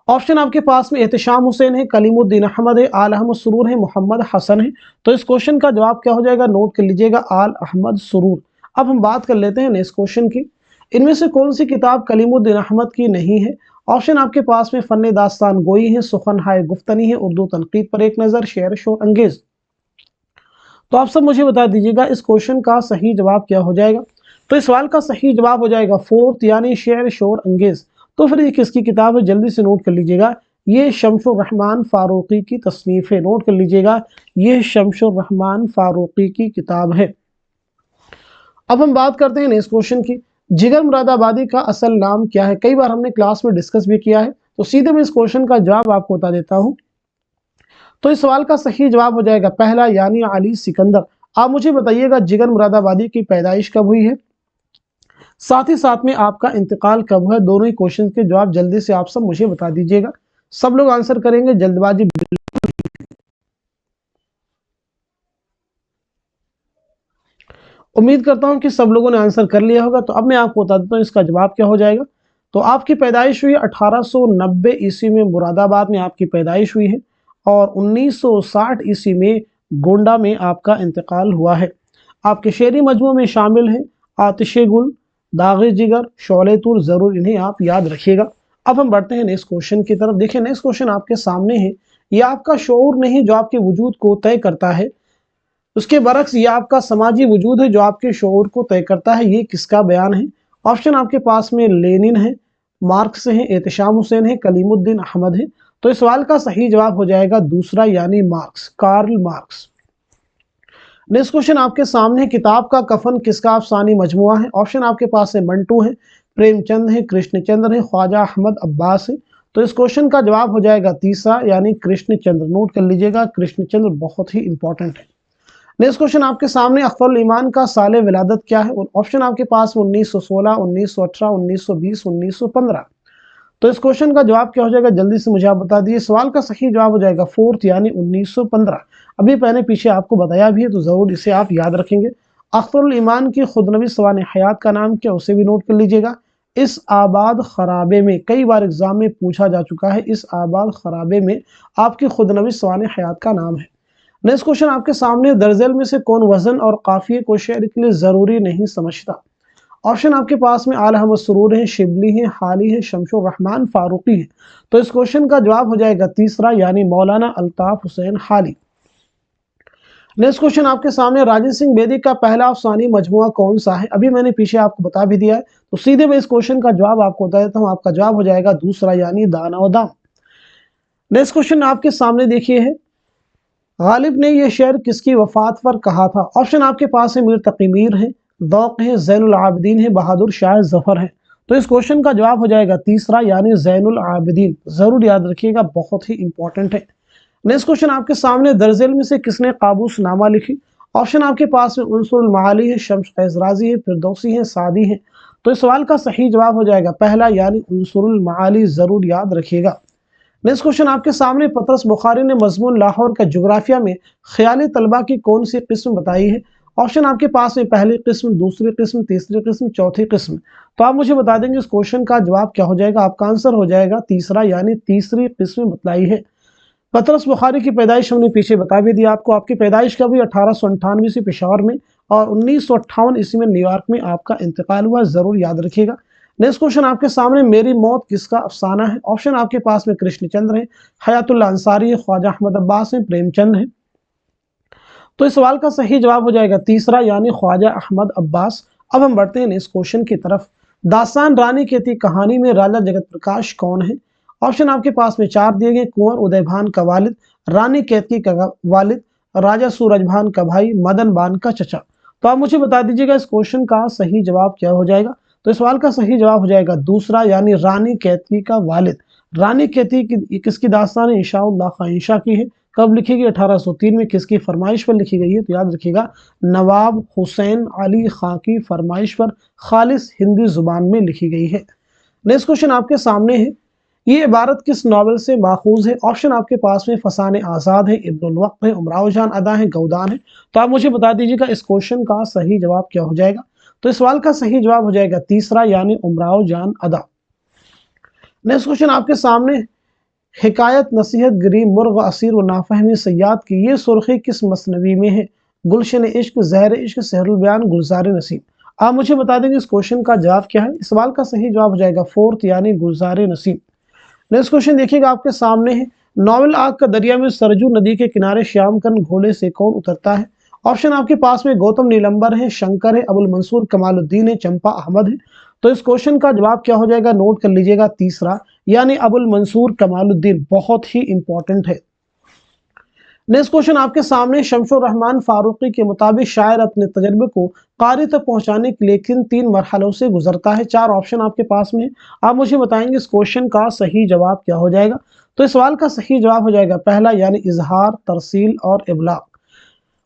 S1: ऑप्शन आपके पास में एहतशाम हुसैन है, कलीमुद्दीन अहमद है, आल अहमद सुरूर है, मोहम्मद हसन है। तो इस क्वेश्चन का जवाब क्या हो जाएगा, नोट कर लीजिएगा आल अहमद सुरूर। अब हम बात कर लेते हैं नेक्स्ट क्वेश्चन की, इनमें से कौन सी किताब कलीमुद्दीन अहमद की नहीं है। ऑप्शन आपके पास में फन्ने दास्तान गोई है, सुखन हाय गुफ्तनी है, उर्दू तनकीद पर एक नज़र, शेर शोर अंगेज। तो आप सब मुझे बता दीजिएगा इस क्वेश्चन का सही जवाब क्या हो जाएगा। तो इस सवाल का सही जवाब हो जाएगा फोर्थ, यानी शेर शोर अंगेज। तो फिर ये किसकी किताब है, जल्दी से नोट कर लीजिएगा, ये शमशुर रहमान फारूकी की तसनीफ है। नोट कर लीजिएगा, ये शमशुर रहमान फारूकी की किताब है। अब हम बात करते हैं नेक्स्ट क्वेश्चन की, जिगर मुरादाबादी का असल नाम क्या है। कई बार हमने क्लास में डिस्कस भी किया है, तो सीधे मैं इस क्वेश्चन का जवाब आपको बता देता हूं। तो इस सवाल का सही जवाब हो जाएगा पहला यानी अली सिकंदर। आप मुझे बताइएगा जिगर मुरादाबादी की पैदाइश कब हुई है, साथ ही साथ में आपका इंतकाल कब हुआ है। दोनों ही क्वेश्चन के जवाब जल्दी से आप सब मुझे बता दीजिएगा। सब लोग आंसर करेंगे, जल्दबाजी। उम्मीद करता हूं कि सब लोगों ने आंसर कर लिया होगा। तो अब मैं आपको बता देता हूं इसका जवाब क्या हो जाएगा। तो आपकी पैदाइश हुई 1890 ईस्वी में मुरादाबाद में आपकी पैदाइश हुई है और 1960 ईस्वी में गोंडा में आपका इंतकाल हुआ है। आपके शेरी मजमू में शामिल हैं आतिशे गुल, दागे जिगर, शोले तूर, जरूर इन्हें आप याद रखिएगा। अब हम बढ़ते हैं नेक्स्ट क्वेश्चन की तरफ। देखिए नेक्स्ट क्वेश्चन आपके सामने है। ये आपका शऊर नहीं जो आपके वजूद को तय करता है, उसके बरक्स ये आपका समाजी वजूद है जो आपके शऊर को तय करता है। ये किसका बयान है? ऑप्शन आपके पास में लेनिन है, मार्क्स है, एहतशाम हुसैन है, कलीमुद्दीन अहमद है। तो इस सवाल का सही जवाब हो जाएगा दूसरा यानी Marx, Karl Marx. Next question आपके सामने, किताब का कफन किसका अफसानी मजमुआ है? ऑप्शन आपके पास है मंटू है, प्रेमचंद है, कृष्णचंद्र है, ख्वाजा अहमद अब्बास है। तो इस क्वेश्चन का जवाब हो जाएगा तीसरा यानी कृष्णचंद्र। नोट कर लीजिएगा, कृष्णचंद्र बहुत ही इंपॉर्टेंट है। नेक्स्ट क्वेश्चन आपके सामने, अख्तरुल ईमान का साले विलादत क्या है? और ऑप्शन आपके पास 1916, 1918, 1920, 1915। तो इस क्वेश्चन का जवाब क्या हो जाएगा, जल्दी से मुझे आप बता दीजिए। सवाल का सही जवाब हो जाएगा फोर्थ यानी 1915। अभी मैंने पीछे आपको बताया भी है तो जरूर इसे आप याद रखेंगे। अख्तरुल ईमान की खुदनवी सवाने हयात का नाम क्या, उसे भी नोट कर लीजिएगा। इस आबाद खराबे में, कई बार एग्जाम में पूछा जा चुका है, इस आबाद खराबे में आपकी खुदनवी सवाने हयात का नाम है। नेक्स्ट क्वेश्चन आपके सामने, दर्जेल में से कौन वजन और काफिये को शेर के लिए जरूरी नहीं समझता? ऑप्शन आपके पास में आला अहमद सुरूर है, शिबली है, हाली है, शमशुर रहमान फारूकी है। तो इस क्वेश्चन का जवाब हो जाएगा तीसरा यानी मौलाना अल्ताफ हुसैन हाली। नेक्स्ट क्वेश्चन आपके सामने, राजेंद्र सिंह बेदी का पहला अफसानी मजमुआ कौन सा है? अभी मैंने पीछे आपको बता भी दिया है तो सीधे मैं इस क्वेश्चन का जवाब आपको बता देता हूं। आपका जवाब हो जाएगा दूसरा यानी दाना व दाम। नेक्स्ट क्वेश्चन आपके सामने देखिए है, गालिब ने यह शेर किसकी वफात पर कहा था? ऑप्शन आपके पास है मीर तकी मीर है, ज़ौक़ है, ज़ैनुल आबिदीन है, बहादुर शाह ज़फ़र है। तो इस क्वेश्चन का जवाब हो जाएगा तीसरा यानी ज़ैनुल आबिदीन। जरूर याद रखिएगा, बहुत ही इंपॉर्टेंट है। नेक्स्ट क्वेश्चन आपके सामने, दर्जेल में से किसने काबूस नामा लिखी? ऑप्शन आपके पास में उनसुरुल माली है, शम्स एज़राज़ी है, फिरदौसी है, सादी है। तो इस सवाल का सही जवाब हो जाएगा पहला यानी उनसुरुल माली। जरूर याद रखिएगा। नेक्स्ट क्वेश्चन आपके सामने, पतरस बुखारी ने मजमून लाहौर का जोग्राफिया में ख्याली तलबा की कौन सी किस्म बताई है? ऑप्शन आपके पास में पहली किस्म, दूसरी किस्म, तीसरी किस्म, चौथी किस्म। तो आप मुझे बता देंगे इस क्वेश्चन का जवाब क्या हो जाएगा। आपका आंसर हो जाएगा तीसरा यानी तीसरी किस्म बतलाई है। पतरस बुखारी की पैदाइश हमने पीछे बता भी दिया आपको। आपकी पैदाइश कब हुई? 1898 ईस्वी पेशावर में और 1958 ईस्वी में न्यूयॉर्क में आपका इंतकाल हुआ। जरूर याद रखिएगा। नेक्स्ट क्वेश्चन आपके सामने, मेरी मौत किसका अफसाना है? ऑप्शन आपके पास में कृष्णचंद्र है, हयातुल्लाह अंसारी है, ख्वाजा अहमद अब्बास है, प्रेमचंद है। तो इस सवाल का सही जवाब हो जाएगा तीसरा यानी ख्वाजा अहमद अब्बास। अब हम बढ़ते हैं नेक्स्ट क्वेश्चन की तरफ। दास्तान रानी केती कहानी में राजा जगत प्रकाश कौन है? ऑप्शन आपके पास में चार दिए गए, कुंवर उदयभान का वालिद, रानी केतकी का वालिद, राजा सूरजभान का भाई, मदन बान का चचा। तो आप मुझे बता दीजिएगा इस क्वेश्चन का सही जवाब क्या हो जाएगा। तो इस सवाल का सही जवाब हो जाएगा दूसरा यानी रानी केतकी का वालिद। रानी केतकी की किसकी दास्तान है? इंशाउल्लाह खाइंशा की है। कब लिखी गई? 1803 में। किसकी फरमाइश पर लिखी गई है? तो याद रखिएगा नवाब हुसैन अली खां की फरमाइश पर खालिस हिंदी जुबान में लिखी गई है। नेक्स्ट क्वेश्चन आपके सामने है, ये इबारत किस नॉवेल से माखूज है? ऑप्शन आपके पास में फसाने आज़ाद है, इब्नुल वक्त है, उमराव जान अदा है, गौदान है। तो आप मुझे बता दीजिएगा इस क्वेश्चन का सही जवाब क्या हो जाएगा। तो इस सवाल का सही जवाब हो जाएगा तीसरा यानी उमराव जान अदा। नेक्स्ट क्वेश्चन आपके सामने, हिकायत नसीहत गरीब मुर्ग असीर व नाफहमी सयाद की ये सुर्खी किस मसनवी में है? गुलशन इश्क, ज़हर इश्क, सहरुल बयान, गुलजार नसीब। आप मुझे बता देंगे इस क्वेश्चन का जवाब क्या है। इस सवाल का सही जवाब हो जाएगा फोर्थ यानी गुलजार नसीब। नेक्स्ट क्वेश्चन देखिएगा आपके सामने है, नॉवल आग का दरिया में सरजू नदी के किनारे श्यामकन घोड़े से कौन उतरता है? ऑप्शन आपके पास में गौतम नीलंबर है, शंकर है, अबुल मंसूर कमालुद्दीन है, चंपा अहमद है। तो इस क्वेश्चन का जवाब क्या हो जाएगा, नोट कर लीजिएगा तीसरा यानी अबुल मंसूर कमालुद्दीन। बहुत ही इंपॉर्टेंट है। नेक्स्ट क्वेश्चन आपके सामने, शमसुर रहमान फारूकी के मुताबिक शायर अपने तजर्बे को कारी तक पहुंचाने के लिए किन 3 मरहलों से गुजरता है। 4 ऑप्शन आपके पास में, आप मुझे बताएंगे इस क्वेश्चन का सही जवाब क्या हो जाएगा। तो इस सवाल का सही जवाब हो जाएगा पहला, यानी इजहार, तरसील और इबलाग।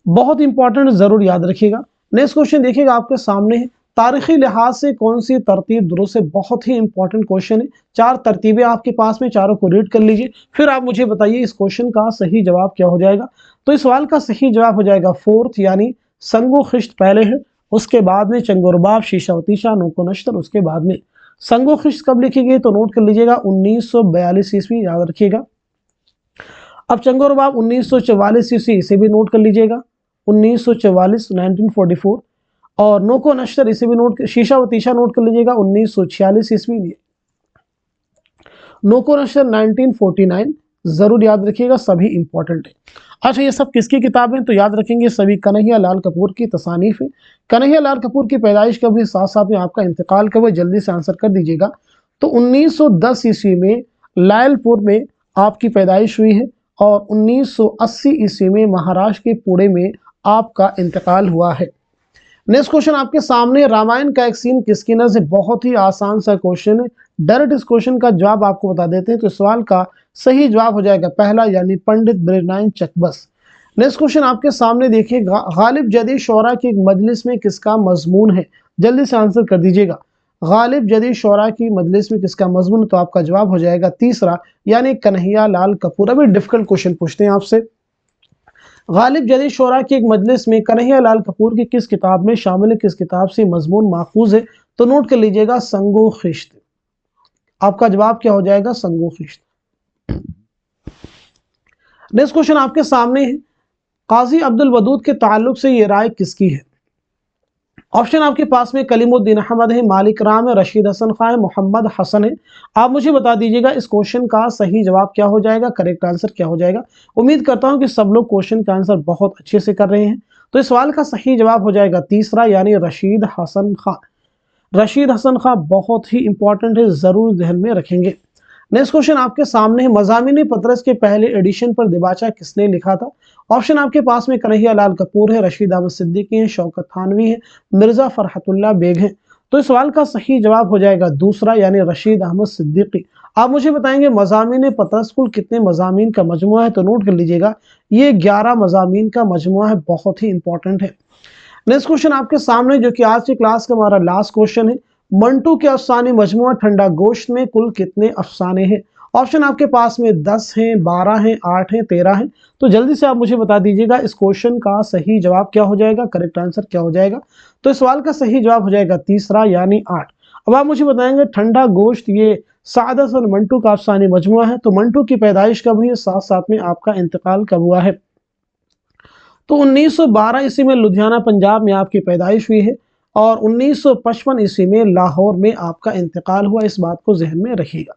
S1: बहुत इंपॉर्टेंट, जरूर याद रखिएगा। नेक्स्ट क्वेश्चन देखिएगा आपके सामने है, तारीखी लिहाज से कौन सी तरतीब दुरुस्त है। बहुत ही इंपॉर्टेंट क्वेश्चन है। 4 तरतीबें आपके पास में, चारों को रीड कर लीजिए, फिर आप मुझे बताइए इस क्वेश्चन का सही जवाब क्या हो जाएगा। तो इस सवाल का सही जवाब हो जाएगा 4th, यानी संगो खिश्त पहले है, उसके बाद में चंगोरबाब, शीशा व तीशा, नोको नश्तर, उसके बाद में। संगो खिश्त कब लिखी गई तो नोट कर लीजिएगा 1942 ईस्वी, याद रखिएगा। अब चंगोरबाब 1944 ईस्वी, इसे भी नोट कर लीजिएगा, 1944 1944। और नोको नश्तर, इसे भी नोट, शीशा व तीशा नोट कर लीजिएगा 1946 ईस्वी। नोको नश्तर 1949, जरूर याद रखिएगा, सभी इंपॉर्टेंट है। अच्छा, ये सब किसकी किताबें, तो याद रखेंगे सभी कन्हैया लाल कपूर की तसानीफ है। कन्हैया लाल कपूर की पैदाइश कब हुई, साथ साथ में आपका इंतकाल कब हुआ, जल्दी से आंसर कर दीजिएगा। तो 1910 ईस्वी में लायलपुर में आपकी पैदाइश हुई है, और 1980 ईस्वी में महाराष्ट्र के पुणे में आपका इंतकाल हुआ है। नेक्स्ट क्वेश्चन आपके सामने, रामायण का एक सीन किसकी नज़र है। बहुत ही आसान सा क्वेश्चन है, डायरेक्ट इस क्वेश्चन का जवाब आपको बता देते हैं। तो सवाल का सही जवाब हो जाएगा पहला, यानी पंडित ब्रजनारायण चकबस। नेक्स्ट क्वेश्चन आपके सामने देखिए, गालिब जदीद शोरा की एक मजलिस में किसका मजमून है, जल्दी से आंसर कर दीजिएगा। गालिब जदीद शोरा की मजलिस में किसका मजमून, तो आपका जवाब हो जाएगा तीसरा, यानी कन्हैया लाल कपूर। अभी डिफिकल्ट क्वेश्चन पूछते हैं आपसे, गालिब जदीद शोरा की एक मजलिस में कन्हैया लाल कपूर की किस किताब में शामिल है, किस किताब से मजमून माखूज है, तो नोट कर लीजिएगा संगो खिश्त। आपका जवाब क्या हो जाएगा, संगो खिश्त। नेक्स्ट क्वेश्चन आपके सामने है, काजी अब्दुल वदूद के ताल्लुक से ये राय किसकी है। ऑप्शन आपके पास में कलीमुद्दीन अहमद है, मालिक राम है, रशीद हसन खान है, मोहम्मद हसन है। आप मुझे बता दीजिएगा इस क्वेश्चन का सही जवाब क्या हो जाएगा, करेक्ट आंसर क्या हो जाएगा। उम्मीद करता हूं कि सब लोग क्वेश्चन का आंसर बहुत अच्छे से कर रहे हैं। तो इस सवाल का सही जवाब हो जाएगा तीसरा, यानी रशीद हसन खान। रशीद हसन खान बहुत ही इंपॉर्टेंट है, जरूर ध्यान में रखेंगे। नेक्स्ट क्वेश्चन आपके सामने है, मज़ामीन पतरस के पहले एडिशन पर दिबाचा किसने लिखा था। ऑप्शन आपके पास में कन्हैया लाल कपूर है, रशीद अहमद सिद्दीकी है, शौकत थानवी है, मिर्जा फरहतुल्लाह बेग है। तो इस सवाल का सही जवाब हो जाएगा दूसरा, यानी रशीद अहमद सिद्दीकी। आप मुझे बताएंगे मज़ामीन पतरस कुल कितने मज़ामीन का मजमुआ है, तो नोट कर लीजिएगा ये 11 मज़ामीन का मजमुआ है, बहुत ही इंपॉर्टेंट है। नेक्स्ट क्वेश्चन आपके सामने, जो कि आज की क्लास का हमारा लास्ट क्वेश्चन है, मंटू के अफसाने मजमुआ ठंडा गोश्त में कुल कितने अफसाने हैं। ऑप्शन आपके पास में 10 हैं, 12 हैं, 8 हैं, 13 हैं। तो जल्दी से आप मुझे बता दीजिएगा इस क्वेश्चन का सही जवाब क्या हो जाएगा, करेक्ट आंसर क्या हो जाएगा। तो इस सवाल का सही जवाब हो जाएगा तीसरा, यानी 8। अब आप मुझे बताएंगे ठंडा गोश्त ये सादत और मंटू का अफसाने मजमुआ है, तो मंटू की पैदाइश कब हुई है, साथ साथ में आपका इंतकाल कब हुआ है। तो 1912 ईस्वी में लुधियाना पंजाब में आपकी पैदाइश हुई है, और 1955 ईस्वी में लाहौर में आपका इंतकाल हुआ। इस बात को जहन में रखिएगा।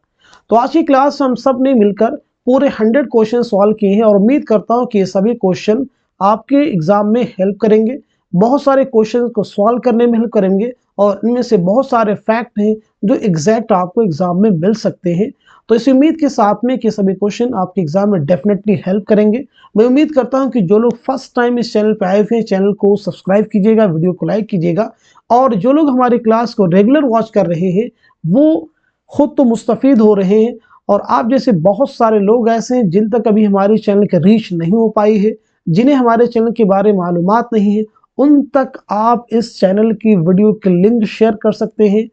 S1: तो आज की क्लास हम सब ने मिलकर पूरे 100 क्वेश्चन सॉल्व किए हैं, और उम्मीद करता हूं कि ये सभी क्वेश्चन आपके एग्जाम में हेल्प करेंगे, बहुत सारे क्वेश्चन को सॉल्व करने में हेल्प करेंगे, और इनमें से बहुत सारे फैक्ट हैं जो एग्जैक्ट आपको एग्जाम में मिल सकते हैं। तो इस उम्मीद के साथ में कि सभी क्वेश्चन आपके एग्जाम में डेफिनेटली हेल्प करेंगे। मैं उम्मीद करता हूं कि जो लोग फर्स्ट टाइम इस चैनल पे आए हुए हैं, चैनल को सब्सक्राइब कीजिएगा, वीडियो को लाइक कीजिएगा, और जो लोग हमारी क्लास को रेगुलर वॉच कर रहे हैं वो खुद तो मुस्तफीद हो रहे हैं, और आप जैसे बहुत सारे लोग ऐसे हैं जिन तक अभी हमारे चैनल की रीच नहीं हो पाई है, जिन्हें हमारे चैनल के बारे में मालूमात नहीं है, उन तक आप इस चैनल की वीडियो की लिंक शेयर कर सकते हैं।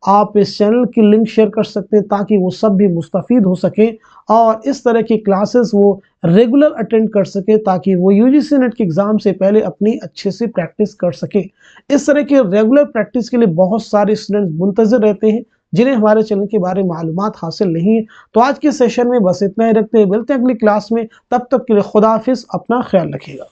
S1: आप इस चैनल की लिंक शेयर कर सकते हैं ताकि वो सब भी मुस्तफीद हो सकें, और इस तरह की क्लासेस वो रेगुलर अटेंड कर सके, ताकि वो यूजीसी नेट के एग्जाम से पहले अपनी अच्छे से प्रैक्टिस कर सके। इस तरह के रेगुलर प्रैक्टिस के लिए बहुत सारे स्टूडेंट्स मुंतज़िर रहते हैं जिन्हें हमारे चैनल के बारे में मालूमात हासिल नहीं है। तो आज के सेशन में बस इतना ही रखते हैं, मिलते हैं अगली क्लास में। तब तक के लिए खुदा हाफिज़, अपना ख्याल रखिएगा।